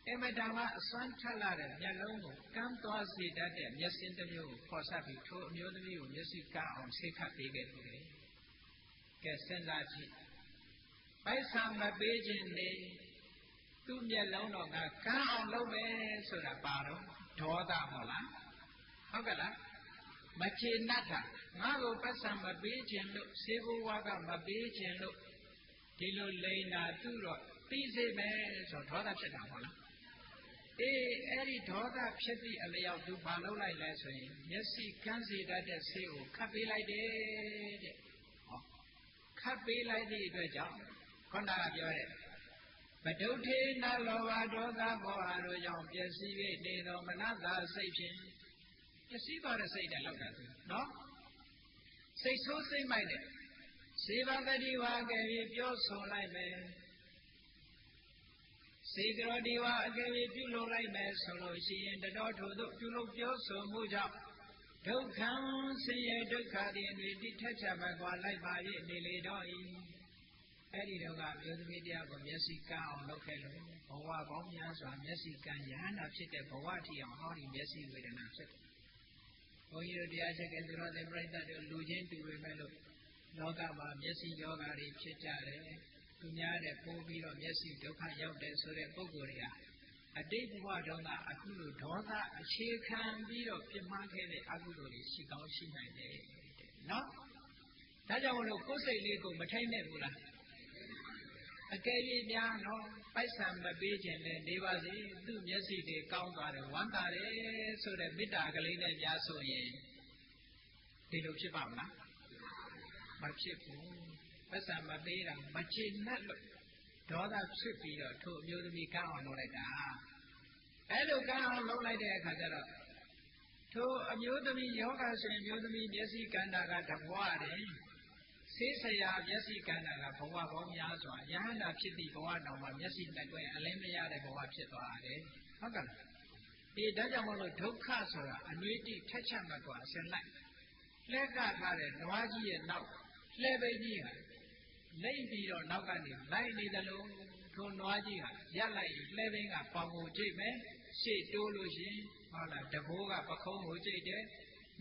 အမတန်မှအစွမ်းထက်လာတဲ့မျက်လုံးကိုကမ်းသွားစေတတ်တဲ့မျက်စင်းတစ်မျိုးကိုဖော်ဆက်ပြီးထိုအမျိုးသမီးကိုမျက်စိကအောင်ဆေးခတ်ပေးခဲ့တယ်ကဲစဉ်းစားကြည့်ပိုက်ဆံမပေးခြင်းနေသူ့မျက်လုံးတော့ကကမ်းအောင်လုပ်မယ်ဆိုတာပါတော့ဒေါသမဟုတ်လားဟုတ်ကဲ့လားမချေနှက်တာငါ့ကိုပိုက်ဆံမပေးခြင်းလို့ဆေးဘဝကမပေးခြင်းလို့ဒီလိုလိန်တာသူ့တော့ပြီးစေမယ်ဆိုဒေါသဖြစ်တာဟုတ်လားအေးအဲ့ဒီဒေါသဖြစ်သည့်အလျောက်သူဘာလုပ်လိုက်လဲဆိုရင်မျက်စိကန်းစေတတ်တဲ့ဆေးကိုခတ်ပေးလိုက်တယ်တဲ့ဟောခတ်ပေးလိုက်သည့်အတွက်ကြောင့်ခေါင်းကပြောတဲ့မဒုဋ္ဌေနလောဘဒေါသမောဟတို့ကြောင့်ပျက်စီး၍နေသောမနတစိတ်ဖြင့်ပျက်စီးသွားတဲ့စိတ်နဲ့လောက်တာသူနော်စိတ်ဆိုးစိတ်မိုက်တဲ့စေဘဂတိဝါကဲပြီးပြောဆိုလိုက်မယ်စေကရောဒီဝါအကယ်၍ပြုလုပ်လိုက်မယ်ဆိုလို့ရှိရင်တတော်ထို့သို့ပြုလုပ်ပြောဆိုမှုကြောင့်ဒုက္ခံဆင်းရဲဒုက္ခသည်တွေတိထက်ချမကွာလိုက်ပါ၍နေလေတော့၏အဲ့ဒီတော့ကမျိုးသမီးတရားကိုမျက်စိကန်းအောင်လုပ်ခဲ့လို့ဘဝပေါင်းများစွာမျက်စိကန်းရဟန္တာဖြစ်တဲ့ဘဝထီအောင်ဟောဒီမျက်စိဝေဒနာဖြစ်တယ်ဘုန်းကြီးတို့တရားချက်ကသူတော်တဲ့ပြိဿတို့လူချင်းတူပေမဲ့လို့လောကမှာမျက်စိယောဂါတွေဖြစ်ကြတယ်သူများတဲ့ပိုးပြီးတော့မျက်စိဒုက္ခရောက်တယ်ဆိုတဲ့ပုဂ္ဂိုလ်တွေဟာအတိတ်ဘဝတုန်းကအခုလိုဒေါသအခြေခံပြီးတော့ပြမှားခဲ့တဲ့အကုသိုလ်တွေရှိကောင်းရှိနိုင်တယ်နော်ဒါကြောင့်မလို့ကိုယ်စိတ်လေးကိုမထိန်နဲ့ဘူးလားအကယ်၍များနော်ပိုက်ဆံမပေးခြင်းနဲ့နေပါစေသူ့မျက်စိတွေကောင်းသွားတယ်ဝမ်းသာတယ်ဆိုတဲ့မေတ္တာကလေးနဲ့ကြားဆိုရင်ဒီလိုဖြစ်ပါမလားမဖြစ်ဘူးပိုက်ဆံမပေးတာမချေနှက်လို့ ဒေါသဖြစ်ပြီးတော့ထိုအမျိုးသမီးကန်းအောင်လုပ်လိုက်တာအဲ့လိုကန်းအောင်လုပ်လိုက်တဲ့အခါကျတော့ထိုအမျိုးသမီးယောဂဆိုရင်အမျိုးသမီးမျက်စိကန္တာကတဘွားတယ်ဆေးဆရာမျက်စိကန္တာကဘဝပေါင်းများစွာယဟန္တာဖြစ်သည့်ဘဝတောင်မှမျက်စိနဲ့တွင်အလင်းမရတဲ့ဘဝဖြစ်သွားတယ်ဟုတ်ကဲ့ဒီဒါကြောင့်မလို့ဒုက္ခဆိုတာအနွေးတိထက်ချက်မကွာဆင်လိုက်လှက်ကထားတဲ့နွားကြီးရဲ့နောက်လှဲပိတ်ကြီးဟာလိမ့်ပြီးတော့နောက်ကနေလိုက်နေတယ်လို့ထိုနွားကြီးဟာရက်လိုက်လှဲပိန်းကပေါင်ကိုကြိတ်မယ်ရှေ့တိုးလို့ရှိရင်ဟုတ်လားတဘိုးကပခုံးကိုကြိတ်တယ်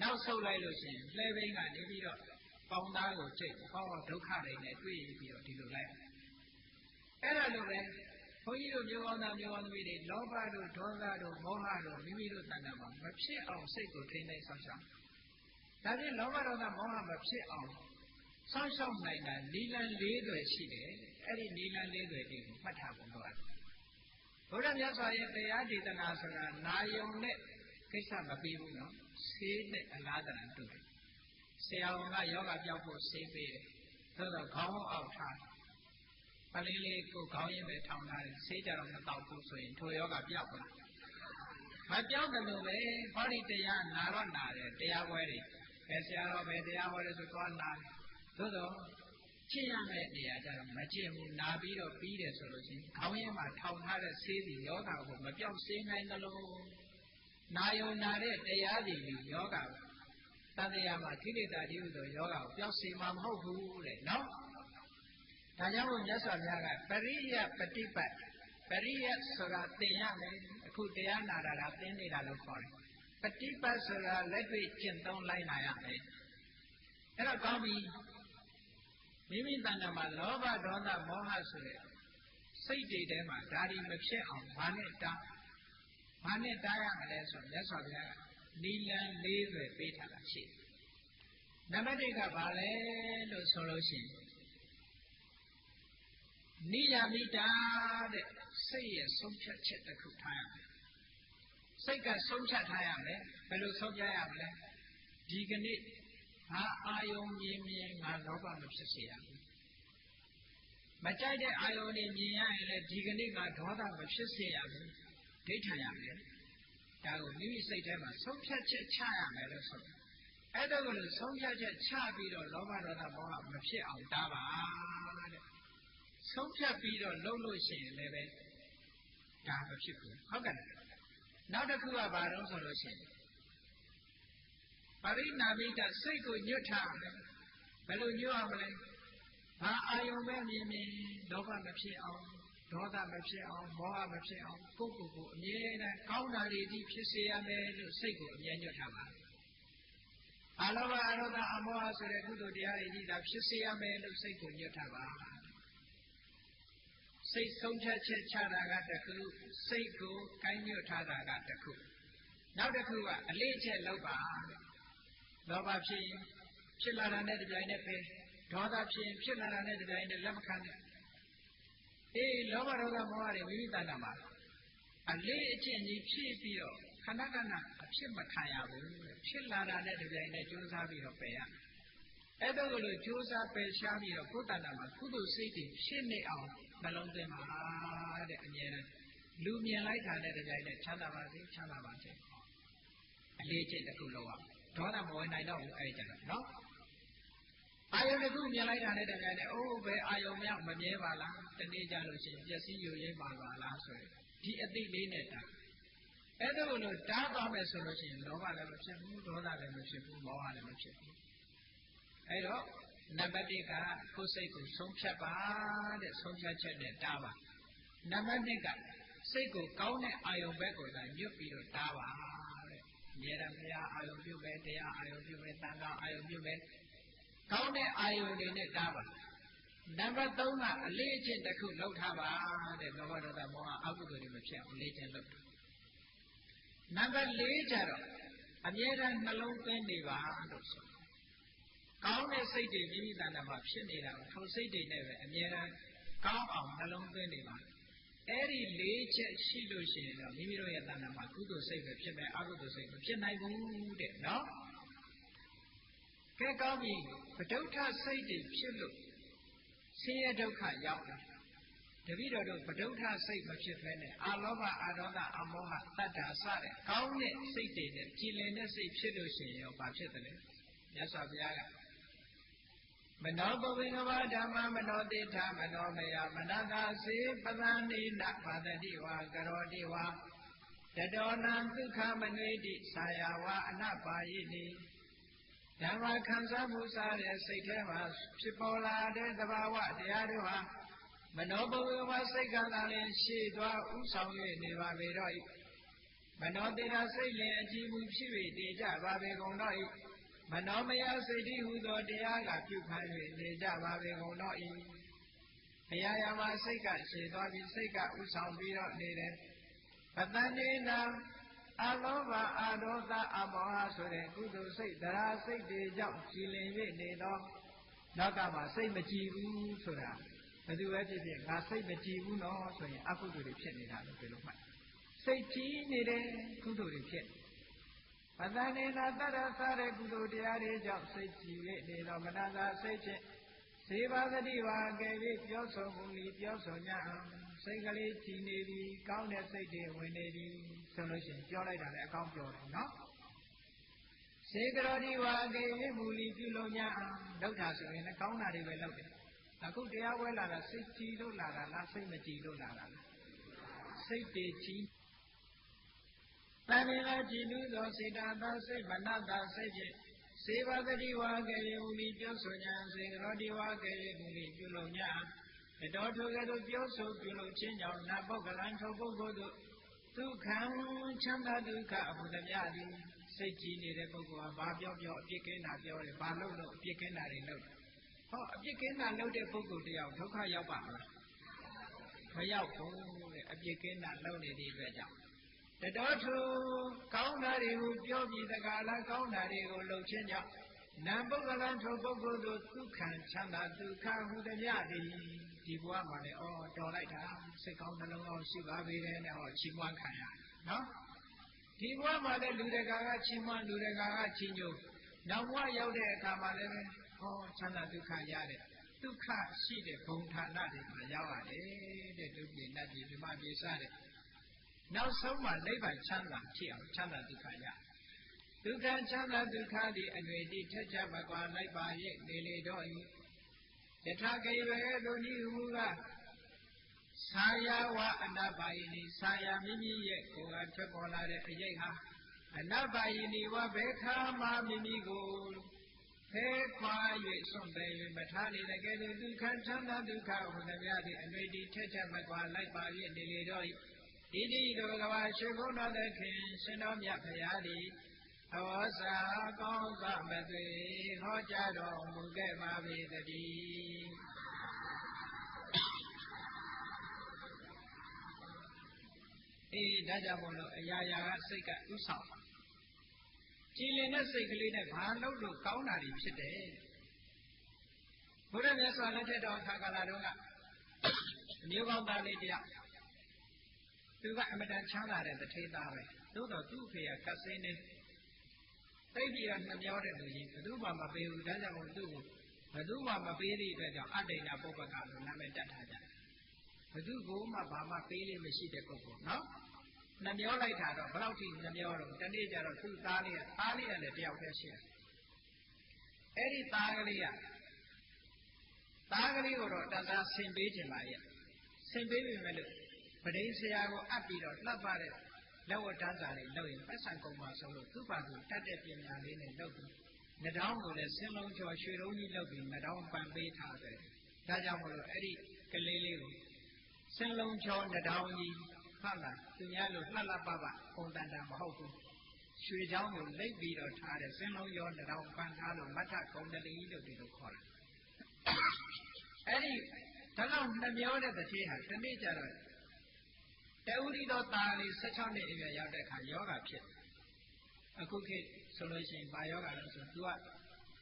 နောက်ဆုတ်လိုက်လို့ရှိရင်လှဲပိန်းကနေပြီးတော့ပေါင်သားကိုကြိတ်ဟောဒုက္ခတွေနဲ့တွေ့ပြီးတော့ဒီလိုလိုက်အဲ့ဒါလိုပဲဘုန်းကြီးတို့မျိုးကောင်းသားမျိုးကောင်းသမီးတွေလောဘတို့ဒေါသတို့မောဟတို့မိမိတို့တဏ္ဍာမှာမဖြစ်အောင်စိတ်ကိုထိန်းသိမ်းဆောင်ရှောက်ဒါဖြင့်လောဘဒေါသမောဟမဖြစ်အောင်စောင့်ရှောက်နိုင်တာနိလန်၄သွယ်ရှိတယ်အဲ့ဒီနိလန်၄သွယ်တွေကိုမှတ်ထားဖို့လိုတယ်ဘုရားမြတ်စွာရဲ့တရားဒေသနာဆိုတာနာယုံနဲ့ကိစ္စမပြီးဘူးနော်ဆေးနဲ့အလားတန်တူတယ်ဆရာဝန်ကယောဂပြောက်ဖို့ဆေးပေးတယ်သို့တော့ခေါင်းအောက်ထားပလင်းလေးကိုခေါင်းရင်းပဲထောင်ထားတယ်ဆေးကြတော့မတောက်ဘူးဆိုရင်ထိုယောဂပြောက်လာမပြောက်တယ်လို့ပဲဟောဒီတရားနာတော့နာတယ်တရားပွဲတွေပဲဆရာတော်ပဲတရားဟောတယ်ဆိုတော့နာတယ်သို့တော့ကျင့်ရမယ့်နေရာကျတော့မကျင့်ဘူးနာပြီးတော့ပြီးတယ်ဆိုလို့ရှိရင်ခေါင်းရင်းမှာထောင်ထားတဲ့ဆေးစီယောဂကိုမပြောက်စေနိုင်သလိုနာယုံနာတဲ့တရားစီယောဂကိုတန်တရားမှာခိလေသာတိဟုသောယောဂကိုပျောက်စေမှာမဟုတ်ဘူးတဲ့နော်ဒါကြောင့်မို့မြတ်စွာဘုရားကပရိယပฏิပတ်ပရိယဆိုတာသင်ရမယ်အခုတရားနာတာကသင်နေတာလို့ခေါ်တယ်ပฏิပတ်ဆိုတာလက်တွေ့ကျင့်သုံးလိုက်နာရမယ်အဲ့တော့ကောင်းပြီမိမိတဏ္ဍာမှာလောဘဒေါသမောဟဆိုတဲ့စိတ်တွေထဲမှာဒါတွေမဖြစ်အောင်ဘာနဲ့တားရမလဲဆိုမြတ်စွာဘုရားကနိလန်၄သွယ်ပေးထားတာရှိတယ်နံပါတ်၁ကဘာလဲလို့ဆိုလို့ရှိရင်နိယာမိတာတဲ့စိတ်ရဲ့ဆုံးဖြတ်ချက်တစ်ခုထားရမယ်စိတ်ကဆုံးဖြတ်ထားရမယ်ဘယ်လိုဆုံးဖြတ်ရမလဲဒီကနေ့ငါအာယုံမြင်ငါလောဘမဖြစ်စေရဘူးမကြိုက်တဲ့အာယုံတွေမြင်ရရင်လည်းဒီကနေ့ငါဒေါသမဖြစ်စေရဘူးဒိဋ္ဌာရမယ်ဒါကိုမိမိစိတ်ထဲမှာဆုံးဖြတ်ချက်ချရမယ်လို့ဆိုတယ်အဲ့ဒါကိုဆုံးဖြတ်ချက်ချပြီးတော့လောဘဒေါသမောဟမဖြစ်အောင်တားပါတဲ့ဆုံးဖြတ်ပြီးတော့လုပ်လို့ရှိရင်လည်းပဲဒါမဖြစ်ဘူးဟုတ်ကဲ့နောက်တစ်ခုကဘာလို့ဆိုလို့ရှိရင်ပရိနာမိတစိတ်ကိုညွတ်ထားမယ်ဘယ်လိုညွတ်အောင်မလဲဘာအာယုံပဲမြင်လောဘမဖြစ်အောင်ဒေါသမဖြစ်အောင်မောဟမဖြစ်အောင်ကိုယ့်ကိုယ်အမြဲတမ်းကောင်းတာတွေဒီဖြစ်စေရမယ်လို့စိတ်ကိုအမြဲညွတ်ထားပါအလောဘအရောဓအမောဟဆိုတဲ့ကုသိုလ်တရားတွေဒီသာဖြစ်စေရမယ်လို့စိတ်ကိုညွတ်ထားပါစိတ်ဆုံးဖြတ်ချက်ချတာကတစ်ခုစိတ်ကိုကိုင်းညွတ်ထားတာကတစ်ခုနောက်တစ်ခုကအလေးချက်လောက်ပါလောဘဖြစ်လာတာနဲ့တပြိုင်နက်ပဲဒေါသဖြစ်လာတာနဲ့တပြိုင်နက်လက်မခံနဲ့လောဘဒေါသမောဟတွေမိမိတဏ္ဍာမှာအလေးအကျင့်ကြီးဖြည့်ပြီးတော့ခဏခဏအဖြစ်မခံရဘူးဖြစ်လာတာနဲ့တပြိုင်နက်ကြိုးစားပြီးတော့ပယ်ရအဲ့ဒါကိုလို့ကြိုးစားပယ်ရှားပြီးတော့ကိုယ်တဏ္ဍာမှာကုသိုလ်စိတ်တွေဖြစ်နေအောင်နှလုံးသွင်းပါတဲ့အမြဲတမ်းလူမြင်လိုက်တာနဲ့တပြိုင်နက်ချမ်းသာပါစေအလေးကျင့်တစ်ခုလောက်အောင်ဒေါသမဝင်နိုင်တော့ဘူးအဲ့ကြတော့နော်အာယုန်တစ်ခုမြင်လိုက်တာနဲ့တပြိုင်နက်ဘယ်အာယုန်များမမြဲပါလားတနေ့ကြလို့ရှိရင်ပျက်စီးယိုယိမ်းပါလားဆိုရင်ဒီအသိလေးနဲ့တာအဲ့ဒါကိုလို့တားသွားမယ်ဆိုလို့ရှိရင်လောဘလည်းမဖြစ်ဘူးဒေါသလည်းမဖြစ်ဘူးမောဟလည်းမဖြစ်ဘူးအဲ့တော့နံပါတ်1ကကိုယ်စိတ်ကိုဆုံးဖြတ်ပါတဲ့ဆုံးဖြတ်ချက်နဲ့တားပါနံပါတ်2ကစိတ်ကိုကောင်းတဲ့အာယုန်ဘက်ကိုသာညွတ်ပြီးတော့တားပါတဲ့အမြဲတမ်းဘုရားအာယုန်ပြုမယ်တရားအာယုန်ပြုမယ်သံဃာအာယုန်ပြုမယ်ကောင်းတဲ့အာယုန်တွေနဲ့တားပါနံပါတ်3ကအလေးအကျင့်တစ်ခုလုပ်ထားပါတဲ့လောဘဒေါသမောဟအကုသိုလ်တွေမဖြစ်အောင်အလေးအကျင့်လုပ်တယ်နံပါတ်4ကျတော့အမြဲတမ်းနှလုံးသွင်းနေပါလို့ဆိုကောင်းတဲ့စိတ်တွေမိမိတဏ္ဍာမှာဖြစ်နေတာကိုထိုစိတ်တွေနဲ့ပဲအမြဲတမ်းကောင်းအောင်နှလုံးသွင်းနေပါအဲ့ဒီ4ချက်ရှိလို့ရှိရင်တော့မိမိတို့ရဲ့တဏ္ဍာမှာကုသိုလ်စိတ်ပဲဖြစ်မယ်အကုသိုလ်စိတ်မဖြစ်နိုင်ဘူးတဲ့နော်ကဲကောင်းပြီပဋုဋ္ဌစိတ်တွေဖြစ်လို့ဆင်းရဲဒုက္ခရောက်တယ် တပည့်တော်တို့ဗဒုဋ္ဌစိတ်မဖြစ်ဘဲနဲ့အာလောဘအာဒေါသအမောဟတတ္တာစတဲ့ကောင်းတဲ့စိတ်တွေနဲ့ကြည်လင်တဲ့စိတ်ဖြစ်လို့ရှိရင်ရောဘာဖြစ်တယ်လဲမြတ်စွာဘုရားကမနောပဝေကဘာဓမ္မမနောတိထမနောမယမနတာစေပသန္တိနဘာတတိဝါကရောတိဝါတတောနံဒုက္ခမနွေတိဆာယဝါအနပါယိတိဓမ္မခံစားမှုစားတဲ့စိတ်ထဲမှာဖြစ်ပေါ်လာတဲ့သဘာဝတရားတွေဟာမနောပဝေကဘာစိတ်ကသာလျှင်ရှေ့သွားဥဆောင်၍နေပါပေတော့၏မနောတိထစိတ်လျင်အကြည်မှုဖြစ်၍တည်ကြပါပေကုန်တော့၏မနောမယစိတ်တိဟုသောတရားကပြုခံ၍နေကြပါပေကုန်တော့၏ဘုရားရမှာစိတ်ကရှည်သွားပြီးစိတ်ကဥဆောင်ပြီးတော့နေတယ်ပတ္တနေနာအလောဘအာဒေါသအမောဟဆိုတဲ့ကုသိုလ်စိတ်တရားစိတ်တွေကြောင့်ကြည်လင်၍နေတော့နောက်ကမှစိတ်မကြည်ဘူးဆိုတာဘယ်သူပဲဖြစ်ဖြစ်ငါစိတ်မကြည်ဘူးနော်ဆိုရင်အကုသိုလ်တွေဖြစ်နေတာလို့ပြောလို့မှတ်စိတ်ကြည်နေတဲ့ကုသိုလ်တွေဖြစ်ပတ္တနေနာတရဆတဲ့ကုသိုလ်တရားတွေကြောင့်စိတ်ကြည်၍နေတော့မနာသာစိတ်ဖြင့်စေပါသတိဝါကဲ၍ပြောဆိုမှုလီပြောဆို냐စိတ်ကလေးကြည်နေပြီကောင်းတဲ့စိတ်တွေဝင်နေပြီဆိုလို့ရှိရင်ပြောလိုက်တာလည်းအကောင်းပြောတယ်နော်စေကရောဒီဝါကဲ၍မူလီပြုလို့냐လောက်တာဆိုရင်လည်းကောင်းတာတွေပဲလောက်တယ်အခုတရားဝဲလာတာစိတ်ကြည်လို့လာတာလားစိတ်မကြည်လို့လာတာလားစိတ်တည်ကြည်တဏှာကြည်လူသောစေတသာစိတ်မနတာစိတ်ဖြင့်စေဝသတိဝါကဲ၍မူလီပြောဆို냐စေကရောဒီဝါကဲ၍မူလီပြုလို့냐တတော်ထိုကဲ့သို့ပြောဆိုပြုလို့ခြင်းကြောင့်နတ်ပုဂ္ဂလံထိုပုဂ္ဂိုလ်တို့ဒုက္ခံချမ်းသာဒုက္ခအမှုတမျှသည်စိတ်ကြည်နေတဲ့ပုဂ္ဂိုလ်ဟာဘာပြောပြောအပြစ်ကင်းတာပြောတယ်ဘာလို့လို့အပြစ်ကင်းတာတွေလုပ်တယ်ဟောအပြစ်ကင်းတာလုပ်တဲ့ပုဂ္ဂိုလ်တယောက်ဒုက္ခရောက်ပါမလားမရောက်ဘူးတဲ့အပြစ်ကင်းတာလုပ်နေတဲ့အတွက်ကြောင့်တတော်ထိုကောင်းတာတွေကိုပြောပြီးတကားလားကောင်းတာတွေကိုလုပ်ခြင်းကြောင့်နံပုဂ္ဂလံထိုပုဂ္ဂိုလ်တို့ဒုက္ခံချမ်းသာဒုက္ခဟုတမျှသည်ဒီဘဝမှာလည်းတော်လိုက်တာစိတ်ကောင်းနှလုံးကောင်းရှိပါပေတယ်နဲ့ချီးမွမ်းခံရနော်ဒီဘဝမှာလည်းလူတကာကချီးမွမ်းလူတကာကချီးညိုနောက်ဘဝရောက်တဲ့အခါမှာလည်းချမ်းသာဒုက္ခရတဲ့ဒုက္ခရှိတဲ့ဘုံဌာနတွေမှာရောက်ရတယ်တဲ့ဒုက္ခနတ်ပြည်ဓမ္မပြေစတဲ့နောက်ဆုံးမှာနိဗ္ဗာန်ချမ်းသာဖြစ်အောင်ချမ်းသာဒုက္ခရဒုက္ခချမ်းသာဒုက္ခသည်အတွေ့အထိထက်ကြမကွာလိုက်ပါရဲ့နေလေတော့၏ယထာကေဝေတို့ဤဟူကဆာယဝအနပါယိနိဆာယမိမိရဲ့ကိုယ်ကထွက်ပေါ်လာတဲ့အရေးဟာအနပါယိနိဝဘေခာမမိမိကိုဖဲခွာ၍စွန့်ပယ်၍မထားနေတဲ့ကဲ့သို့ဒုက္ခချမ်းသာဒုက္ခဟူသည်များသည်အတွေ့အထိထက်ကြမကွာလိုက်ပါရဲ့နေလေတော့၏ဣတိတို့ကဘာရှိဘုရားသခင်ရှင်တော်မြတ်ဖရာသည်ဟောစာကောင်းစွာမသွေဟောကြားတော်မူခဲ့ပါပေတည်းဒါကြောင့်မို့လို့အရာရာကစိတ်ကဥဆောင်ကြည်လင်တဲ့စိတ်ကလေးနဲ့ဘာလို့လို့ကောင်းတာတွေဖြစ်တယ်ဘုရားမြတ်စွာလက်ထက်တော်ခါကာလတုန်းကမျိုးကောင်းသားလေးတယောက်သူကအမတန်ချမ်းသာတဲ့တထေးသားပဲသို့တော့သူ့အဖေကကတ်စင်းနေသိပြီးတော့နှမျောတဲ့လူကြီးဘယ်သူမှမပေးဘူးဒါကြောင့်မို့သူ့ကိုဘယ်သူမှမပေးသည့်အတွက်ကြောင့်အတ္တိဏပုပ္ပကလို့နာမည်တက်ထားကြတယ်ဘယ်သူကိုမှဘာမှပေးလို့မရှိတဲ့ပုဂ္ဂိုလ်နော်နှမျောလိုက်တာတော့ဘယ်လောက်ထိနှမျောတော့တနေ့ကျတော့သူ့သားလေးကလည်းတယောက်တည်းရှိတယ်အဲ့ဒီသားကလေးကိုတော့တသားဆင်ပေးခြင်းပါရဲ့ဆင်ပေးပြီမဲ့လို့ပဒိဆရာကိုအပ်ပြီးတော့လှပ်ပါတဲ့လက်ဝတ်တန်းစာလေးလုပ်ရင်ပတ်စံကုန်ပါဆုံးလို့သူ့ဘာသူတတ်တဲ့ပညာလေးနဲ့လုပ်ပြီးနှတောင်းကိုလည်းဆင်းလုံးကျော်ရွှေလုံးကြီးလုပ်ပြီးနှတောင်းပန်ပေးထားတယ်ဒါကြောင့်မို့လို့အဲ့ဒီကလေးလေးကိုဆင်းလုံးကျော်နှတောင်းကြီးဟုတ်လားသူများလို့လှလှပပပုံတန်တာမဟုတ်ဘူးရွှေချောင်းကိုလိပ်ပြီးတော့ထားတယ်ဆင်းလုံးရောနှတောင်းပန်ထားလို့မထကုံတလီလို့ဒီလိုခေါ်တယ်အဲ့ဒီဒါတော့နှမျောတဲ့တစ်သေးဟာဒီနေ့ကျတော့တဥရီသောသားလေး16နှစ်အရွယ်ရောက်တဲ့အခါယောဂဖြစ်အခုခေတ်ဆိုလို့ရှိရင်ဘာယောဂလဲဆိုသူက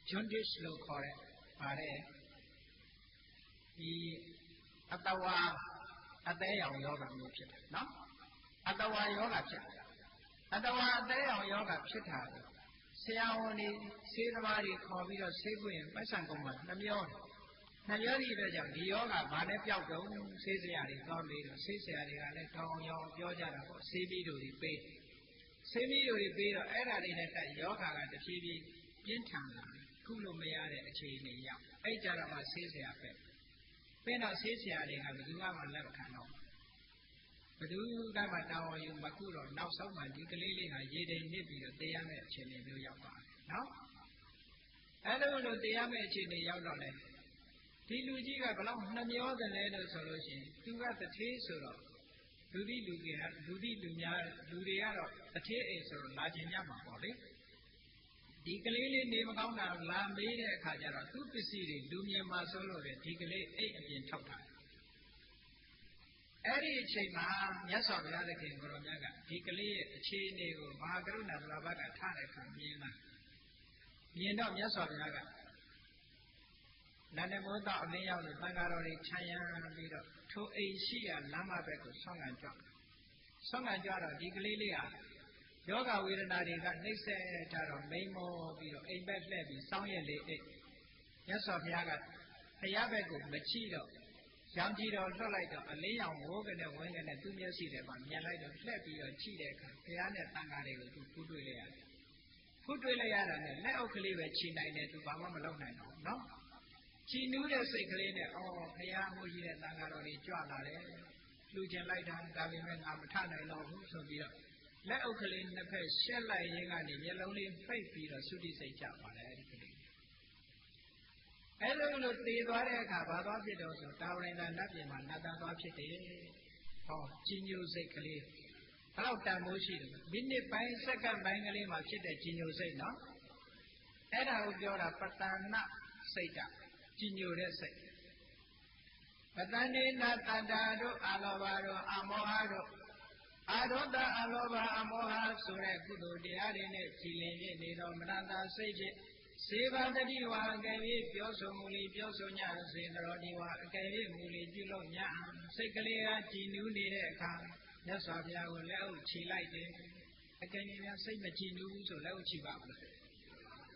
jaundice လို့ခေါ်တဲ့ပါတယ်ဒီအတဝါအသေးရောင်ယောဂမျိုးဖြစ်တယ်နော်အတဝါယောဂဖြစ်တယ်အတဝါအသေးရောင်ယောဂဖြစ်တာလေဆရာဝန်တွေဆေးသမားတွေခေါ်ပြီးတော့ဆေးပွင့်ပတ်စံကုန်မှာနှမျောတယ် နှပြောသည့်အတွက်ကြောင့်ဒီယောဂဘာနဲ့ပျောက်တော့ဆေးဆရာတွေသွားပြီးတော့ဆေးဆရာတွေကလည်းတောင်းရောင်ပြောကြတာပေါ့ဆေးပြီးတို့တွေပေးဆေးပြီးတို့တွေပေးတော့အဲ့ဒါတွေနဲ့တက်ယောဂကတဖြည်းဖြည်းပြင်းထန်လာခုလို့မရတဲ့အခြေအနေရောက်အဲ့ကြတော့မှဆေးဆရာပဲပြီးတော့ဆေးဆရာတွေကဘယ်သူမှလက်မခံတော့ဘယ်သူကမှတောင်းယူမခုတော့နောက်ဆုံးမှဒီကလေးလေးဟာရေတိမ်နစ်ပြီးတော့တရားမဲ့အခြေအနေမျိုးရောက်သွားတယ်နော်အဲ့လိုတရားမဲ့အခြေအနေရောက်တော့လေဒီလူကြီးကဘလောက်နှမျောတယ်လဲလို့ဆိုလို့ရှိရင်သူကတထေးဆိုတော့လူတွေကတော့တထေးအိမ်ဆိုတော့လာခြင်းညမှာပေါ့လေဒီကလေးလေးနေမကောင်းတာလာမေးတဲ့အခါကျတော့သူ့ပစ္စည်းတွေလူမြင်မှာဆိုလို့ပဲဒီကလေးအိမ်အပြင်ထောက်တာအဲ့ဒီအချိန်မှာမြတ်စွာဘုရားသခင်ကိုရောမြတ်ကဒီကလေးရဲ့အခြေအနေကိုမဟာကရုဏာဘုရားဘကထားတဲ့အခါမြင်တော့မြတ်စွာဘုရားကနန္ဒမောတအလင်းရောက်လို့သံဃာတော်တွေခြံရံပြီးတော့ထိုအိမ်ရှိရာလမ်းမဘက်ကိုဆောင်းကန်ကြွတော့ဒီကလေးလေးဟာယောဂဝေဒနာတွေကနှိမ့်ဆက်ထားတော့မိန်မောပြီးတော့အိမ်ဘက်လှည့်ပြီးစောင်းရက်လေးအိတ်မြတ်စွာဘုရားကဘုရားဘက်ကိုမကြည့်တော့ရောင်ကြည်တော်လွှတ်လိုက်တော့အလင်းရောင်ဝိုးကနေဝင်းကနေသူ့မျက်စိထဲမှာမြင်လိုက်တော့လှည့်ပြီးတော့ကြည့်တဲ့အခါဘုရားနဲ့သံဃာတွေကိုသူဖူးတွေ့လိုက်ရတယ်ဖူးတွေ့လိုက်ရတာနဲ့လက်အုပ်ကလေးပဲခြိနိုင်တယ်သူဘာမှမလုပ်နိုင်တော့နော်ကြည်နူးတဲ့စိတ်ကလေးနဲ့အော်ဘုရားမိုးကြီးတဲ့သံဃာတော်တွေကြွလာတယ်လှူကျင်လိုက်တာဒါပေမဲ့ငါမထနိုင်တော့ဘူးဆိုပြီးတော့လက်အုပ်ကလေးနှစ်ဖက်ရှက်လိုက်ရင်းကနေမျက်လုံးလေးပိတ်ပြီးတော့သုတိစိတ်ကြပါတယ်အဲ့ဒီကလေးအဲ့လိုသေသွားတဲ့အခါဘာသွားဖြစ်တော့ဆိုတာဝရိန္ဒနတ်ပြည်မှာနတ်သားသွားဖြစ်တယ်ဟောကြီးညိုစိတ်ကလေးဘယ်တော့တန်မိုးရှိတယ်မိနစ်ပိုင်းစက္ကန့်ပိုင်းကလေးမှာဖြစ်တဲ့ကြီးညိုစိတ်နော်အဲ့ဒါကိုပြောတာပတ္တနာစိတ်ကကြီးညိုတဲ့စိတ်ပတ္တနေနာတတ္တာတို့အာလောဘတို့အမောဟတို့အာဒေါသအလောဘအမောဟဆိုတဲ့ကုသိုလ်တရားတွေနဲ့ကြည်လင်ပြည့်နေတော်မရတာစိတ်ဖြင့်စေဘာတတိဝါအကယ်၍ပြောဆိုမူလီပြောဆိုညစေတော်ဒီဝါအကယ်၍မူလီပြုလို့ညစိတ်ကလေးကကြည်နူးနေတဲ့အခါမြတ်စွာဘုရားကိုလက်အုပ်ချီလိုက်တယ်အကယ်၍များစိတ်မကြည်နူးဘူးဆိုလက်အုပ်ချီပါမလား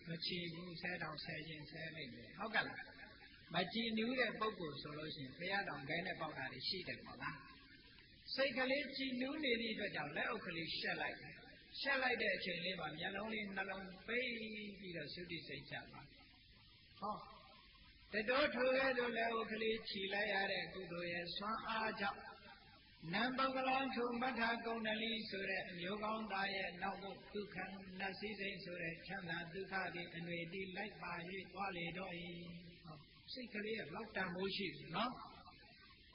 မချီဘူးဆဲတောင်ဆဲခြင်းဆဲလိုက်တယ်ဟုတ်ကဲ့လားမကြည်နူးတဲ့ပုဂ္ဂိုလ်ဆိုလို့ရှိရင်ဘုရားတော်ဂဲနဲ့ပေါက်တာတွေရှိတယ်ပေါ့လားစိတ်ကလေးကြည်နူးနေသည့်အတွက်ကြောင့်လက်အုပ်ကလေးရှက်လိုက်တဲ့အချိန်လေးမှာမျက်လုံးလေးနှလုံးပိတ်ပြီးတော့သုတိစိတ်ချပါဟောတတော်ထိုရဲ့တို့လက်အုပ်ကလေးခြီလိုက်ရတဲ့ကုသိုလ်ရဲ့ဆွမ်းအားကြောင့်နံပုဂ္ဂလံထုမထကုဏလီဆိုတဲ့အမျိုးကောင်းသားရဲ့နောက်ဘုဒုက္ခနတ်စည်းစိမ်ဆိုတဲ့ချမ်းသာဒုက္ခတွေအနှွေတိလိုက်ပါ၍သွားလေတော့၏ဟောစိတ်ကလေးရဲ့လောက်တန်မိုးရှိတယ်နော်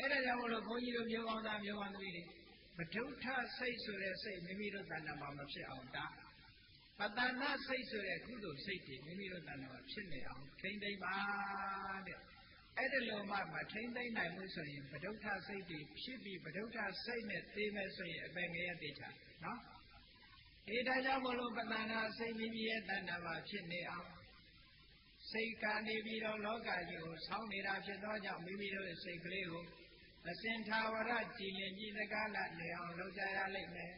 အဲ့ဒါကြောင့်မလို့ဘုန်းကြီးတို့မျိုးကောင်းသားမျိုးကောင်းသမီးတွေပဋုဋ္ဌစိတ်ဆိုတဲ့စိတ်မိမိတို့တဏ္ဍာမှာမဖြစ်အောင်ဒါပတ္တနာစိတ်ဆိုတဲ့ကုသိုလ်စိတ်တွေမိမိတို့တဏ္ဍာမှာဖြစ်နေအောင်ထိမ့်သိမ့်ပါတဲ့အဲ့ဒီလိုမှမထိမ့်သိမ့်နိုင်ဘူးဆိုရင်ပဋုဋ္ဌစိတ်တွေဖြစ်ပြီးပဋုဋ္ဌစိတ်နဲ့သိမယ်ဆိုရင်အပင်ငရဲသိချာနော်ဒီဒါကြောင့်မလို့ပတ္တနာစိတ်မိမိရဲ့တဏ္ဍာမှာဖြစ်နေအောင်စိတ်ကနေပြီးတော့လောကကြီးကိုဆောင်းနေတာဖြစ်သောကြောင့်မိမိတို့ရဲ့စိတ်ကလေးကိုအစဉ်သာဝရကြည်လင်ကြည်စကားလာနေအောင်လုပ်ကြရလိမ့်မယ်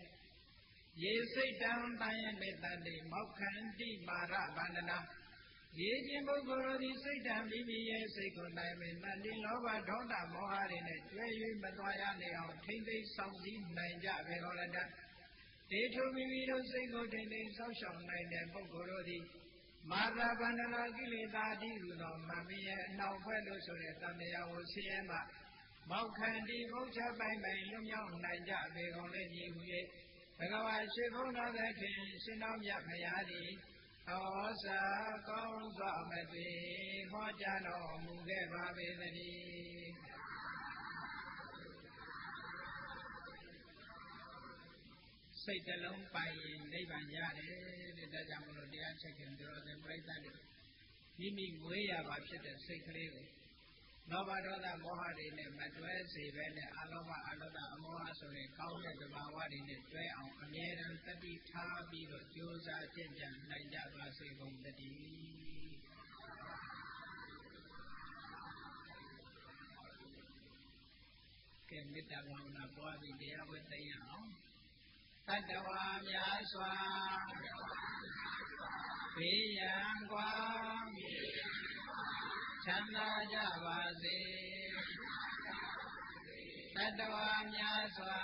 ။ရေစိတ်တံတန်ရဲ့မေတ္တာတိမောက္ခန္တိမာရဗန္ဒနာရေခြင်းပုဂ္ဂိုလ်တို့သည်စိတ်တံမိမိရဲ့စိတ်ကိုနိုင်မယ်တန်တိလောဘဒေါသမောဟတွေနဲ့ကျွဲ၍မသွားရနေအောင်ထိမ့်သိမ်းဆောင်စည်းနိုင်ကြပေတော်လည်းတေထုမိမိတို့စိတ်ကိုထိမ့်သိမ်းဆောက်ရှောက်နိုင်တဲ့ပုဂ္ဂိုလ်တို့သည်မာရဗန္ဒနာကိလေသာအတိဟုသောမမရဲ့အနောက်ဘက်လို့ဆိုတဲ့တန်တရားကိုဆင်းရဲမှမောက္ခန္တိဘုချပိုင်ပိုင်လွတ်မြောက်နိုင်ကြပေကုန်လည်းညီဟု၍ဘဂဝါရှိခိုးတော်သခင်ရှင်တော်မြတ်မယားသည်ဟောစာကောင်းစွာမသွေဟောကြားတော်မူခဲ့ပါပေသတည်းစိတ်တလုံးပိုင်ရင်နိဗ္ဗာန်ရတယ်တဲ့ဒါကြောင့်မလို့တရားချက်ခင်တို့တဲ့ပြိဿတွေမိမိငွေရပါဖြစ်တဲ့စိတ်ကလေးကိုလောဘဒေါသမောဟတွေနဲ့မတွဲစေပဲနဲ့အလောဘအလောဒအမောဟဆိုတဲ့ကောင်းတဲ့သဘာဝတွေနဲ့တွဲအောင်အမြဲတမ်းတတိထားပြီးတော့ကြိုးစားကျင့်ကြံနိုင်ကြပါစေကုန်သတည်းကဲမေတ္တာဘာဝနာပွားပြီးတရားဝဲသိရအောင်တတ္တဝါများစွာဘေးရန်ကွာ ချမ်းသာကြပါစေတတ္တဝါများစွာ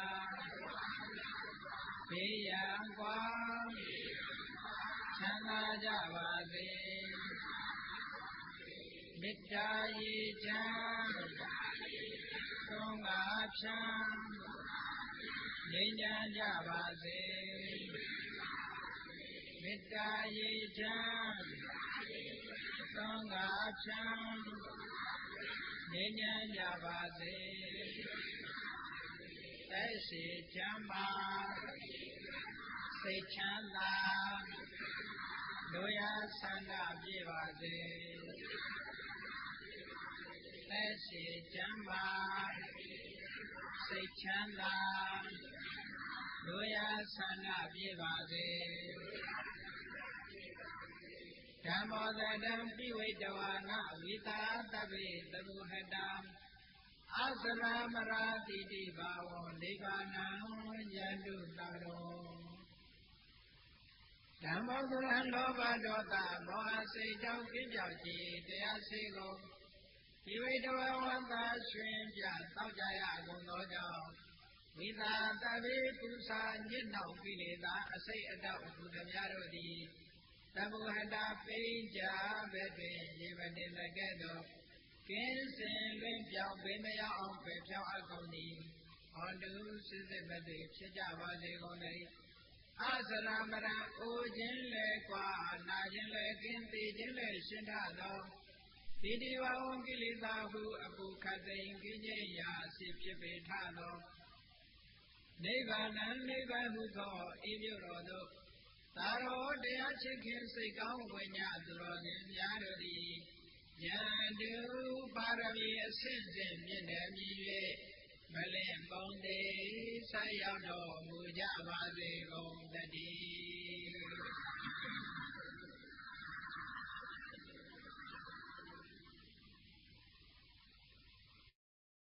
ဘေးရန်ကွာချမ်းသာကြပါစေမေတ္တာရေချမ်းသုံးငါဖြံငြိမ်းချမ်းကြပါစေမေတ္တာရေချမ်းသုံးငါဖြံငြိမ်းချမ်းကြပါစေသက်ရှိချမ်းသာစိတ်ချမ်းသာလူရဆန္ဒပြည့်ပါစေသက်ရှိချမ်းသာစိတ်ချမ်းသာလူရဆန္ဒပြည့်ပါစေဓမ္မောသတံပိဝိတဝါနဝိသာတဗ္ဗေသဗ္ဗဟတံအသရမရာတိတိဘာဝောနိဗ္ဗာနံယတုတရောဓမ္မောသရံလောဘဒေါသမောဟစိတ်ကြောင့်ပြပြောက်ခြင်းတရားစေကုန်ဒီဝိတဝဝန္တာရွှင်ပြတောက်ကြရကုန်သောကြောင့်ဝိသာတဗ္ဗေပုစာညစ်နောက်ကိလေသာအစိတ်အတောက်သူတို့များတို့သည်သဗ္ဗဟတာပိဉ္ကြဘက်တွင်ရေပတင်တကဲ့သို့ကင်းစင်လွင်ပြောင်းပေမရအောင်ပဲဖြောင်းအပ်ကုန်သည်ဟောတုစစ်စစ်မသိဖြစ်ကြပါစေကုန်လေအစရမရအိုခြင်းလဲကွာနာခြင်းလဲကင်းသိခြင်းလဲရှင်းထသောတိတိဝဝံကိလေသာဟုအပုခတ်သိင်ကိဉ္စရာအစီဖြစ်ပေထသောနိဗ္ဗာန်နိဗ္ဗာန်ဟုသောဤမြို့တော်သို့သာရောတရားချစ်ခင်စိတ်ကောင်းဝိညာသူတော်ရှင်များတို့သည်ယံတုပါရမီအစစ်စစ်မြင့်တယ်မြည်၍မလင့်ပုံသေးဆက်ရောက်တော်မူကြပါစေကုန်တည်း